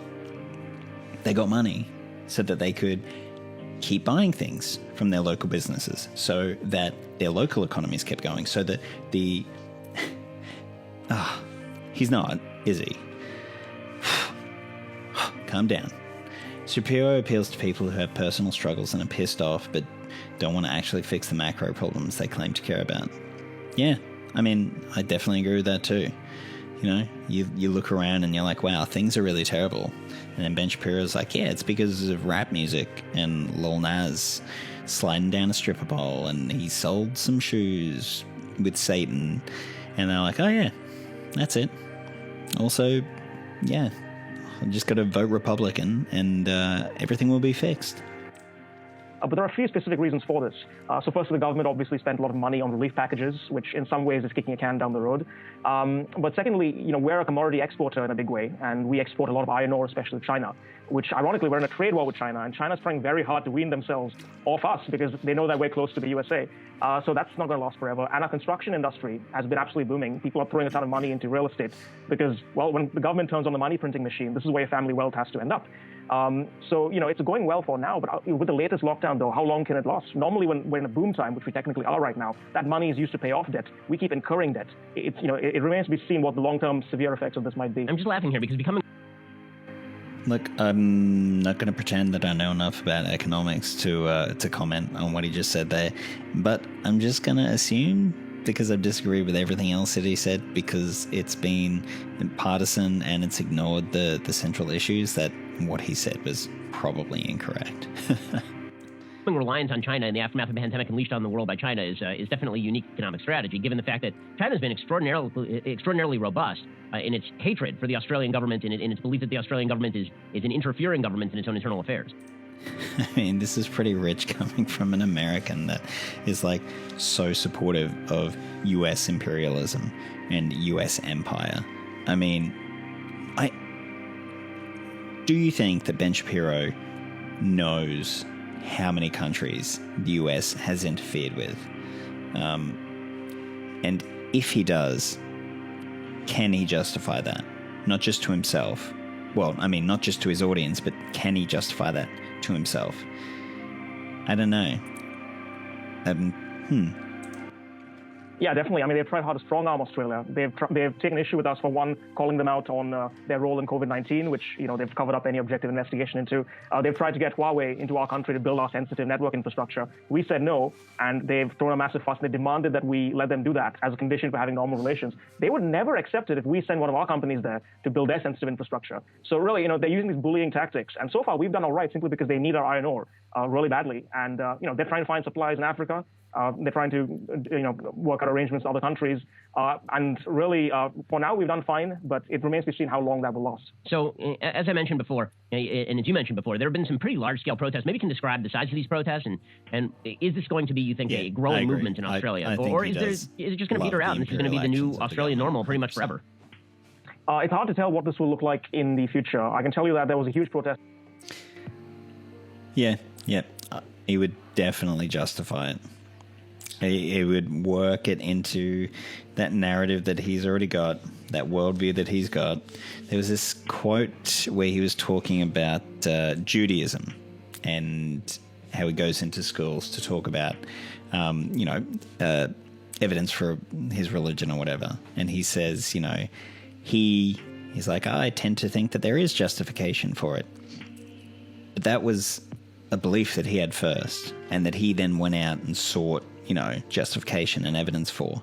they got money so that they could keep buying things from their local businesses, so that their local economies kept going, so that he's not, is he? Calm down. Shapiro appeals to people who have personal struggles and are pissed off but don't want to actually fix the macro problems they claim to care about. Yeah, I mean, I definitely agree with that too. You look around and you're like, wow, things are really terrible. And then Ben Shapiro's like, yeah, it's because of rap music and Lil Nas sliding down a stripper pole and he sold some shoes with Satan. And they're like, oh yeah, that's it. Also, yeah, I just got to vote Republican and everything will be fixed. But there are a few specific reasons for this. So first, the government obviously spent a lot of money on relief packages, which in some ways is kicking a can down the road. But secondly, we're a commodity exporter in a big way, and we export a lot of iron ore, especially to China, which ironically, we're in a trade war with China, and China's trying very hard to wean themselves off us because they know that we're close to the USA. So that's not going to last forever. And our construction industry has been absolutely booming. People are throwing a ton of money into real estate because, well, when the government turns on the money printing machine, this is where your family wealth has to end up. So, it's going well for now, but with the latest lockdown, though, how long can it last? Normally, when we're in a boom time, which we technically are right now, that money is used to pay off debt. We keep incurring debt. It remains to be seen what the long-term severe effects of this might be. I'm just laughing here because becoming... Look, I'm not going to pretend that I know enough about economics to comment on what he just said there, but I'm just going to assume, because I've disagreed with everything else that he said, because it's been partisan and it's ignored the central issues, that what he said was probably incorrect. Reliance on China in the aftermath of the pandemic unleashed on the world by China is definitely a unique economic strategy, given the fact that China's been extraordinarily robust in its hatred for the Australian government and in its belief that the Australian government is an interfering government in its own internal affairs. I mean, this is pretty rich coming from an American that is like so supportive of US imperialism and US empire. I mean, do you think that Ben Shapiro knows how many countries the US has interfered with? And if he does, can he justify that? Not just to himself. Well, I mean, not just to his audience, but can he justify that to himself? I don't know. Yeah, definitely. I mean, they've tried hard to strong-arm Australia. They've taken issue with us for one, calling them out on their role in COVID-19, which they've covered up any objective investigation into. They've tried to get Huawei into our country to build our sensitive network infrastructure. We said no, and they've thrown a massive fuss. They demanded that we let them do that as a condition for having normal relations. They would never accept it if we send one of our companies there to build their sensitive infrastructure. So really, they're using these bullying tactics, and so far we've done all right simply because they need our iron ore really badly, and they're trying to find supplies in Africa. They're trying to, work out arrangements in other countries. And really, for now, we've done fine, but it remains to be seen how long that will last. So, as I mentioned before, and as you mentioned before, there have been some pretty large-scale protests. Maybe you can describe the size of these protests, and is this going to be, you think, a growing movement in Australia? Or is it just going to peter out, and this is going to be the new Australian normal pretty much forever? It's hard to tell what this will look like in the future. I can tell you that there was a huge protest. Yeah. He would definitely justify it. He would work it into that narrative that he's already got, that worldview that he's got. There was this quote where he was talking about Judaism and how he goes into schools to talk about, evidence for his religion or whatever. And he says, he's like, I tend to think that there is justification for it. But that was a belief that he had first, and that he then went out and sought justification and evidence for.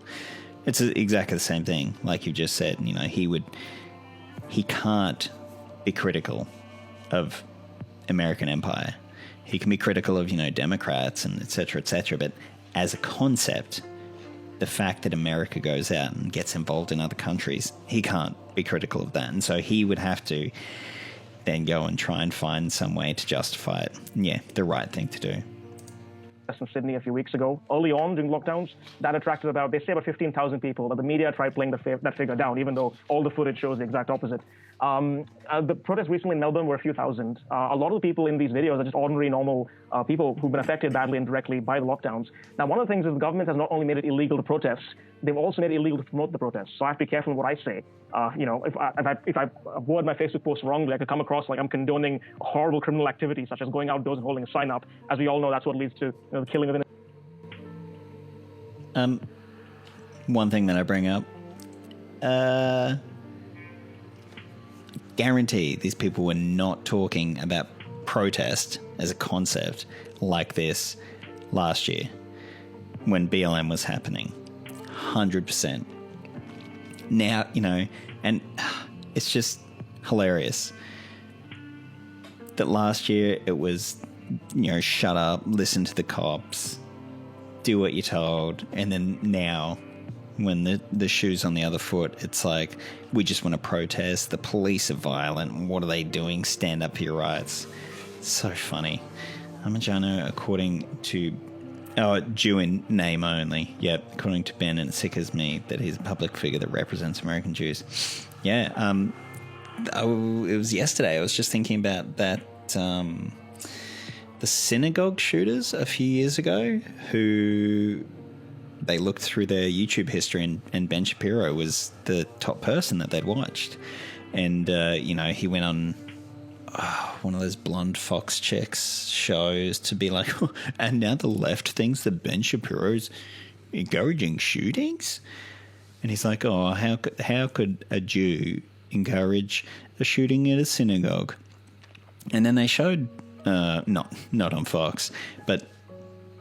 It's exactly the same thing, like you just said. He can't be critical of American empire. He can be critical of, Democrats and et cetera, but as a concept, the fact that America goes out and gets involved in other countries, he can't be critical of that. And so he would have to then go and try and find some way to justify it. Yeah, the right thing to do. In Sydney a few weeks ago. Early on, during lockdowns, that attracted about 15,000 people, but the media tried playing that figure down, even though all the footage shows the exact opposite. The protests recently in Melbourne were a few thousand. A lot of the people in these videos are just ordinary, normal people who've been affected badly and directly by the lockdowns. Now, one of the things is the government has not only made it illegal to protest, they've also made it illegal to promote the protests. So I have to be careful in what I say. If I word my Facebook post wrongly, I could come across like I'm condoning horrible criminal activity, such as going outdoors and holding a sign up. As we all know, that's what leads to the killing of innocent. One thing that I bring up, guarantee these people were not talking about protest as a concept like this last year when BLM was happening. 100%. Now, and it's just hilarious that last year it was, shut up, listen to the cops, do what you're told, and then now when the shoe's on the other foot, it's like, we just want to protest, the police are violent, what are they doing, stand up for your rights. It's so funny. Amajano, according to Jew in name only. Yep, according to Ben, and it sickens me that he's a public figure that represents American Jews. Yeah, it was yesterday. I was just thinking about that, the synagogue shooters a few years ago who they looked through their YouTube history and Ben Shapiro was the top person that they'd watched. And, he went on one of those blonde Fox chicks shows to be like, and now the left thinks that Ben Shapiro's encouraging shootings? And he's like, how could a Jew encourage a shooting at a synagogue? And then they showed, not on Fox, but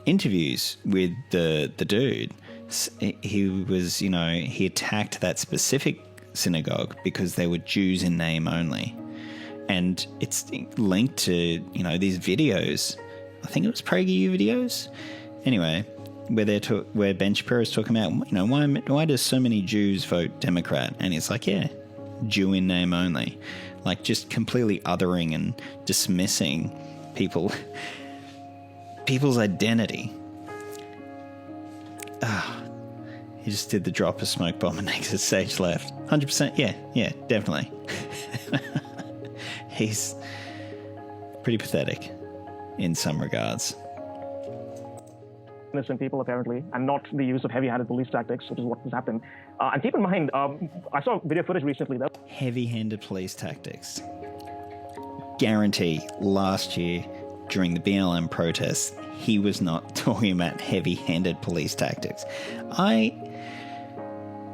interviews with the dude. He was, he attacked that specific synagogue because they were Jews in name only. And it's linked to, these videos. I think it was PragerU videos. Anyway, where Ben Shapiro is talking about, why does so many Jews vote Democrat? And it's like, yeah, Jew in name only. Like just completely othering and dismissing people's identity. He just did the drop a smoke bomb and exit stage left. 100%. Yeah, definitely. He's pretty pathetic in some regards. Innocent people, apparently, and not the use of heavy-handed police tactics, which is what has happened. And keep in mind, I saw video footage recently that Heavy-handed police tactics. Guarantee last year during the BLM protests, he was not talking about heavy-handed police tactics. I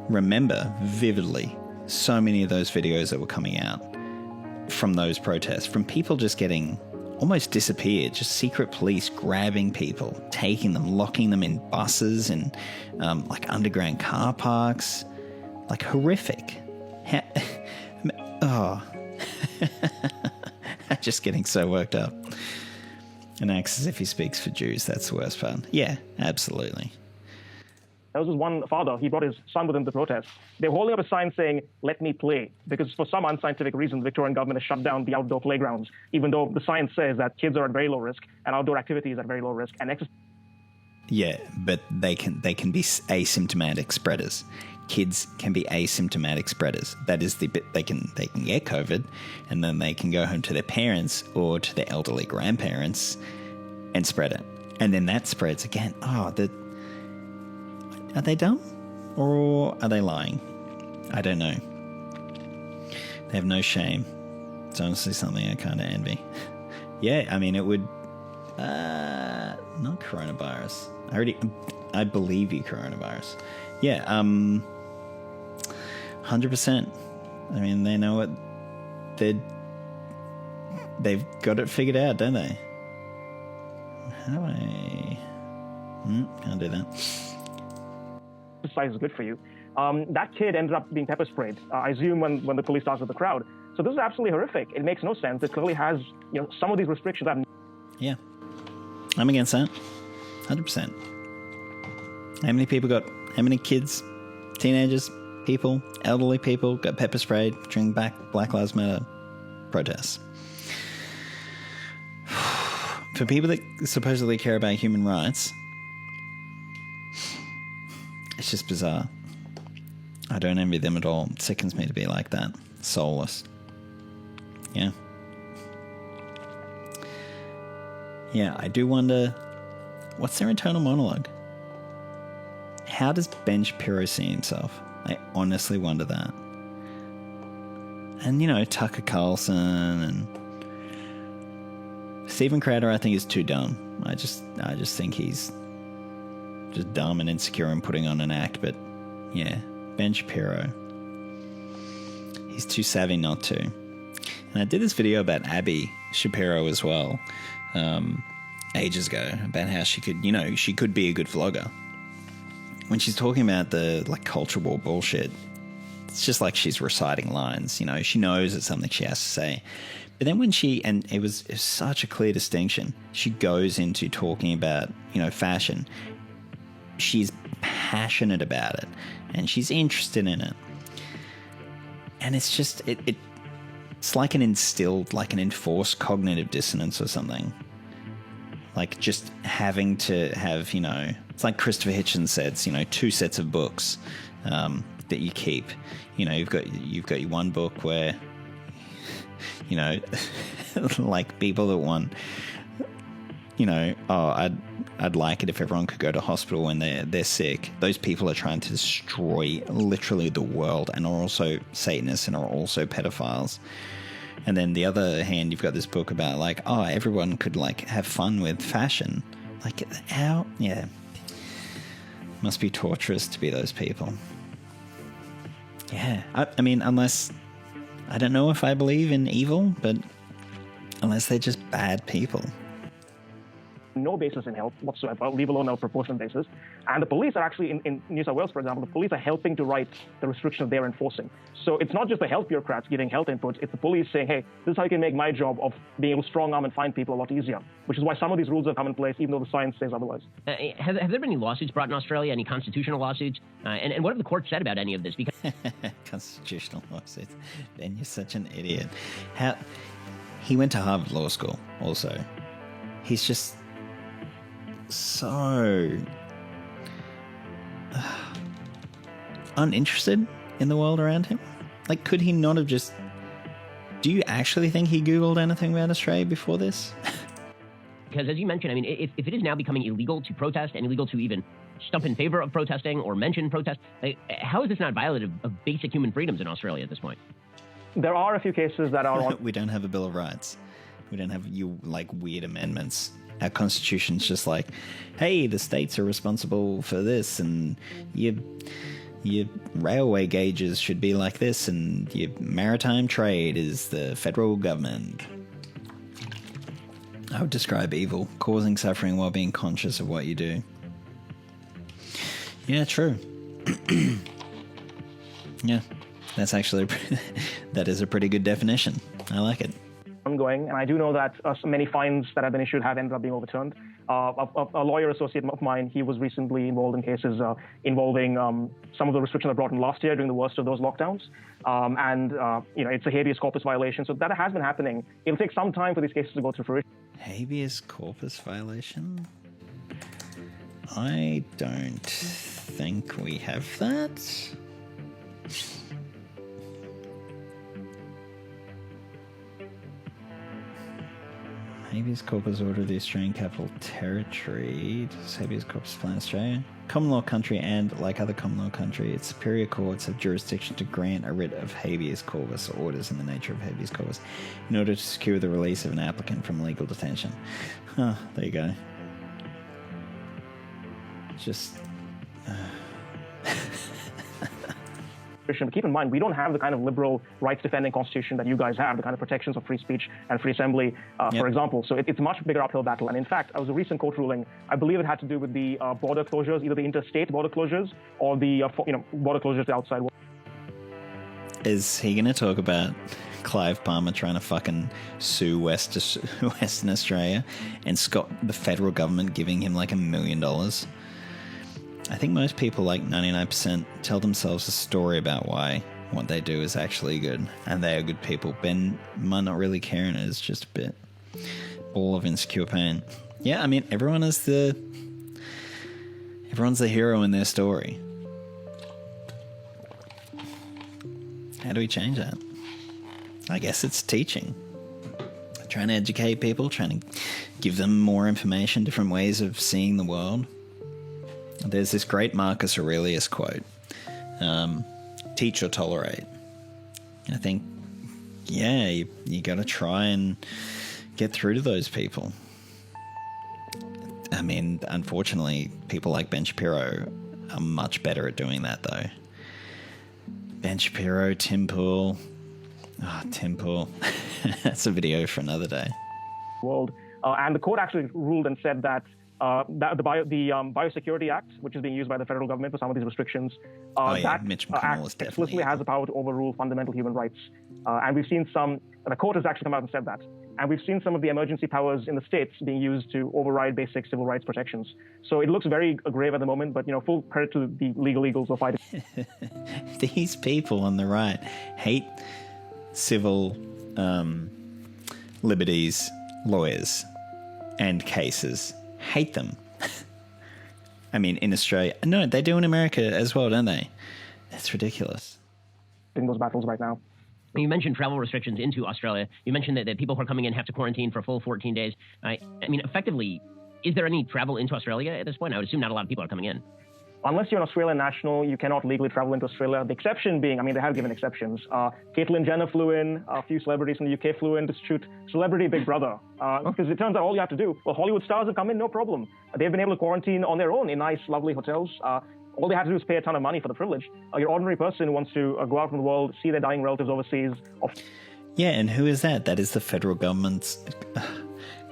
remember vividly so many of those videos that were coming out from those protests, from people just getting almost disappeared, just secret police grabbing people, taking them, locking them in buses and like underground car parks, like horrific. Just getting so worked up. And acts as if he speaks for Jews. That's the worst part. Yeah, absolutely. there was this one father, he brought his son with him to protest. They were holding up a sign saying, "Let me play," because for some unscientific reason, the Victorian government has shut down the outdoor playgrounds, even though the science says that kids are at very low risk and outdoor activities at very low risk. And yeah, but they can be asymptomatic spreaders. Kids can be asymptomatic spreaders. That is the bit they can get COVID, and then they can go home to their parents or to their elderly grandparents and spread it, and then that spreads again. Are they dumb or are they lying? I don't know. They have no shame. It's honestly something I kind of envy. Yeah, I mean, it would not coronavirus. I believe you, coronavirus. Yeah, 100%. I mean, they know what they've got it figured out, don't they? How do I? Can't do that. Exercise is good for you. That kid ended up being pepper sprayed, I assume, when the police started with the crowd. So this is absolutely horrific. It makes no sense. It clearly has, some of these restrictions have. Yeah, I'm against that. 100%. How many kids, teenagers, people, elderly people got pepper sprayed during Black Lives Matter protests? For people that supposedly care about human rights, it's just bizarre. I don't envy them at all. It sickens me to be like that. Soulless. Yeah. Yeah, I do wonder, what's their internal monologue? How does Ben Shapiro see himself? I honestly wonder that. And, Tucker Carlson and Stephen Crowder, I think, is too dumb. I just think he's just dumb and insecure and putting on an act. But, yeah, Ben Shapiro, he's too savvy not to. And I did this video about Abby Shapiro as well, ages ago, about how she could be a good vlogger. When she's talking about the culture war bullshit, it's just like she's reciting lines. She knows it's something she has to say. But then when it was such a clear distinction, she goes into talking about, fashion. She's passionate about it and she's interested in it. And it's just, it's like an enforced cognitive dissonance or something. Like just having to have, it's like Christopher Hitchens says, 2 sets of books that you keep. You've got your one book where, like people that want, I'd like it if everyone could go to hospital when they're sick. Those people are trying to destroy literally the world and are also Satanists and are also pedophiles. And then the other hand, you've got this book about everyone could have fun with fashion. How? Yeah. Must be torturous to be those people. Yeah. I mean, unless, I don't know if I believe in evil, but unless they're just bad people. No basis in health whatsoever, leave alone a proportionate basis. And the police are actually, in New South Wales, for example, the police are helping to write the restrictions they're enforcing. So it's not just the health bureaucrats giving health inputs, it's the police saying, hey, this is how you can make my job of being able to strong arm and find people a lot easier, which is why some of these rules have come in place, even though the science says otherwise. Have there been any lawsuits brought in Australia, any constitutional lawsuits? And what have the courts said about any of this? Because constitutional lawsuits. Ben, you're such an idiot. He went to Harvard Law School also. he's just so uninterested in the world around him. Like, could he not have just... Do you actually think he Googled anything about Australia before this? Because as you mentioned, I mean, if it is now becoming illegal to protest and illegal to even stump in favor of protesting or mention protest, like, how is this not violative of basic human freedoms in Australia at this point? There are a few cases that are on... We don't have a Bill of Rights. We don't have weird amendments. Our constitution's just like, hey, the states are responsible for this, and your railway gauges should be like this, and your maritime trade is the federal government. I would describe evil, causing suffering while being conscious of what you do. Yeah, true. Yeah, that's actually that is a pretty good definition. I like it. Ongoing, and I do know that many fines that have been issued have ended up being overturned. A lawyer associate of mine, he was recently involved in cases involving some of the restrictions that were brought in last year during the worst of those lockdowns. It's a habeas corpus violation, so that has been happening. It'll take some time for these cases to go through fruition. Habeas corpus violation? I don't think we have that. Habeas corpus order of the Australian Capital Territory. Does habeas corpus apply in Australia? Common law country, and like other common law country, its superior courts have jurisdiction to grant a writ of habeas corpus or orders in the nature of habeas corpus in order to secure the release of an applicant from legal detention. Huh, there you go. Just... But keep in mind, we don't have the kind of liberal rights-defending constitution that you guys have, the kind of protections of free speech and free assembly, for example. So it's a much bigger uphill battle. And in fact, there was a recent court ruling, I believe it had to do with the border closures, either the interstate border closures or the border closures to outside. Is he going to talk about Clive Palmer trying to fucking sue Western Australia and the federal government giving him like $1 million? I think most people, like 99%, tell themselves a story about why what they do is actually good, and they are good people. Ben might not really care, and it is just a bit ball of insecure pain. Yeah, I mean, everyone's the hero in their story. How do we change that? I guess it's teaching. Trying to educate people, trying to give them more information, different ways of seeing the world. There's this great Marcus Aurelius quote, teach or tolerate. I think, yeah, you got to try and get through to those people. I mean, unfortunately, people like Ben Shapiro are much better at doing that, though. Ben Shapiro, Tim Pool. Oh, Tim Pool. That's a video for another day. World. And the court actually ruled and said that the Biosecurity Act, which is being used by the federal government for some of these restrictions, Mitch McConnell is definitely explicitly has the power to overrule fundamental human rights. And we've seen the court has actually come out and said that. And we've seen some of the emergency powers in the states being used to override basic civil rights protections. So it looks very grave at the moment, but full credit to the legal eagles who are fighting. These people on the right hate civil liberties, lawyers, and cases. Hate them. I mean, in Australia. No, they do in America as well, don't they? It's ridiculous. In those battles right now. You mentioned travel restrictions into Australia. You mentioned that people who are coming in have to quarantine for a full 14 days. I mean, effectively, is there any travel into Australia at this point? I would assume not a lot of people are coming in. Unless you're an Australian national, you cannot legally travel into Australia. The exception being, they have given exceptions. Caitlyn Jenner flew in, a few celebrities from the UK flew in to shoot Celebrity Big Brother. Because it turns out all you have to do, Hollywood stars have come in, no problem. They've been able to quarantine on their own in nice, lovely hotels. All they have to do is pay a ton of money for the privilege. Your ordinary person who wants to go out in the world, see their dying relatives overseas. Yeah, and who is that? That is the federal government's...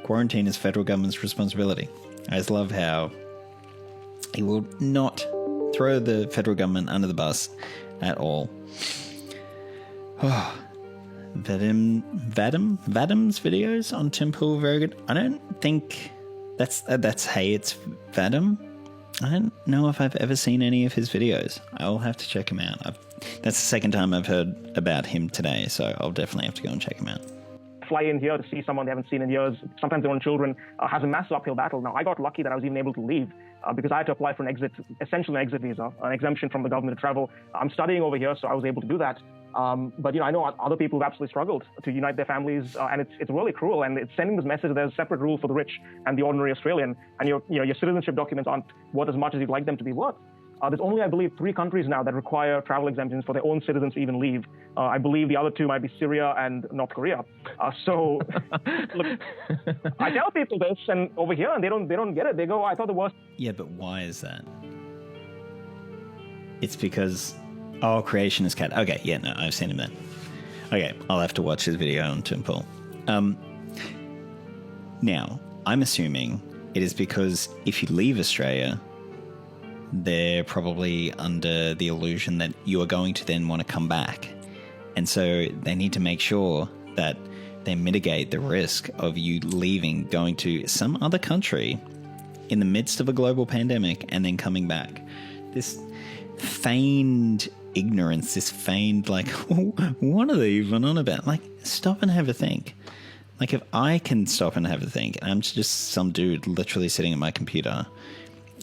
Quarantine is federal government's responsibility. I just love how he will not throw the federal government under the bus at all. Oh, Vadim's videos on Tim Pool are very good. I don't think that's hey, it's Vadim. I don't know if I've ever seen any of his videos. I'll have to check him out. That's the second time I've heard about him today, so I'll definitely have to go and check him out. fly in here to see someone they haven't seen in years, sometimes their own children, has a massive uphill battle. Now, I got lucky that I was even able to leave because I had to apply for essentially an exit visa, an exemption from the government to travel. I'm studying over here, so I was able to do that. But I know other people who've absolutely struggled to unite their families, and it's really cruel. And it's sending this message that there's a separate rule for the rich and the ordinary Australian, and your citizenship documents aren't worth as much as you'd like them to be worth. There's only, I believe, 3 countries now that require travel exemptions for their own citizens to even leave. I believe the other 2 might be Syria and North Korea. So, look, I tell people this, and over here, and they don't get it. They go, I thought the worst. Yeah, but why is that? It's because, creation is cat. Okay, yeah, no, I've seen him then. Okay, I'll have to watch his video on Tim Pool. Now, I'm assuming it is because if you leave Australia, they're probably under the illusion that you are going to then want to come back. And so they need to make sure that they mitigate the risk of you leaving, going to some other country in the midst of a global pandemic and then coming back. This feigned ignorance, this feigned, like, what are they even on about? Like, stop and have a think. Like, if I can stop and have a think, I'm just some dude literally sitting at my computer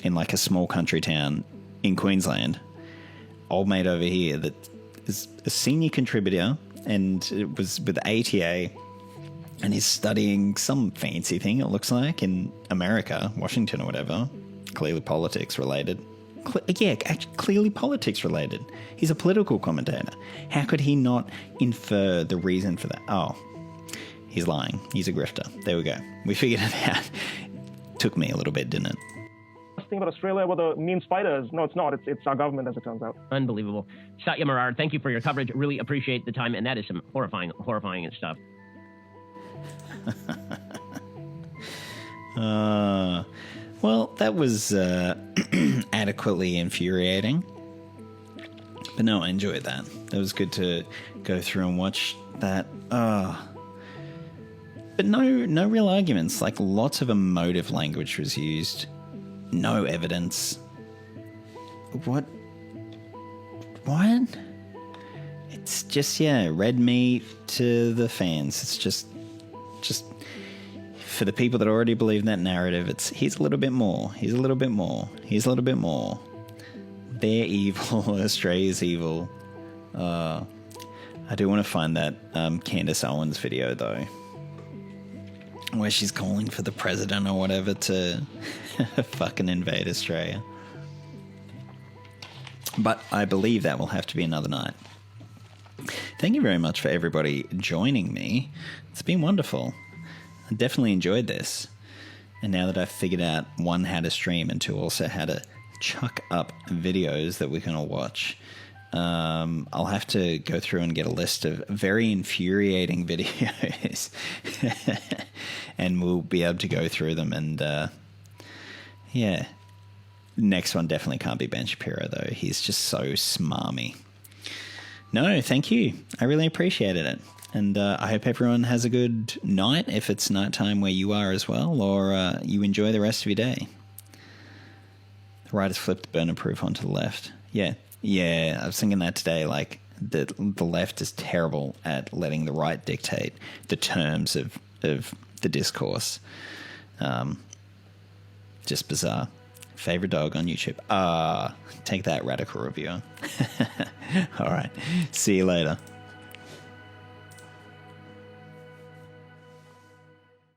in like a small country town in Queensland, old mate over here that is a senior contributor and it was with ATA and he's studying some fancy thing, it looks like, in America, Washington or whatever, clearly politics related. Clearly politics related. He's a political commentator. How could he not infer the reason for that? Oh, he's lying. He's a grifter. There we go. We figured it out. Took me a little bit, didn't it? Thing about Australia were the mean spiders. No, it's not. It's our government, as it turns out. Unbelievable. Satya Marar, thank you for your coverage. Really appreciate the time, and that is some horrifying stuff. Well, that was adequately infuriating. But no, I enjoyed that. That was good to go through and watch that. But no real arguments. Like, lots of emotive language was used. No evidence. What? It's just, red meat to the fans. It's just for the people that already believe in that narrative, it's here's a little bit more. Here's a little bit more. Here's a little bit more. They're evil. Australia's evil. I do want to find that Candace Owens video, though, where she's calling for the president or whatever to fucking invade Australia. But I believe that will have to be another night. Thank you very much for everybody joining me. It's been wonderful. I definitely enjoyed this. And now that I've figured out, 1, how to stream, and 2, also how to chuck up videos that we can all watch, I'll have to go through and get a list of very infuriating videos and we'll be able to go through them. And next one definitely can't be Ben Shapiro, though. He's just so smarmy. No, thank you. I really appreciated it. And I hope everyone has a good night, if it's nighttime where you are as well, or you enjoy the rest of your day. The right has flipped burner proof onto the left. Yeah, I was thinking that today, like, the left is terrible at letting the right dictate the terms of the discourse. Just bizarre. Favorite dog on YouTube. Take that, radical reviewer. All right. See you later.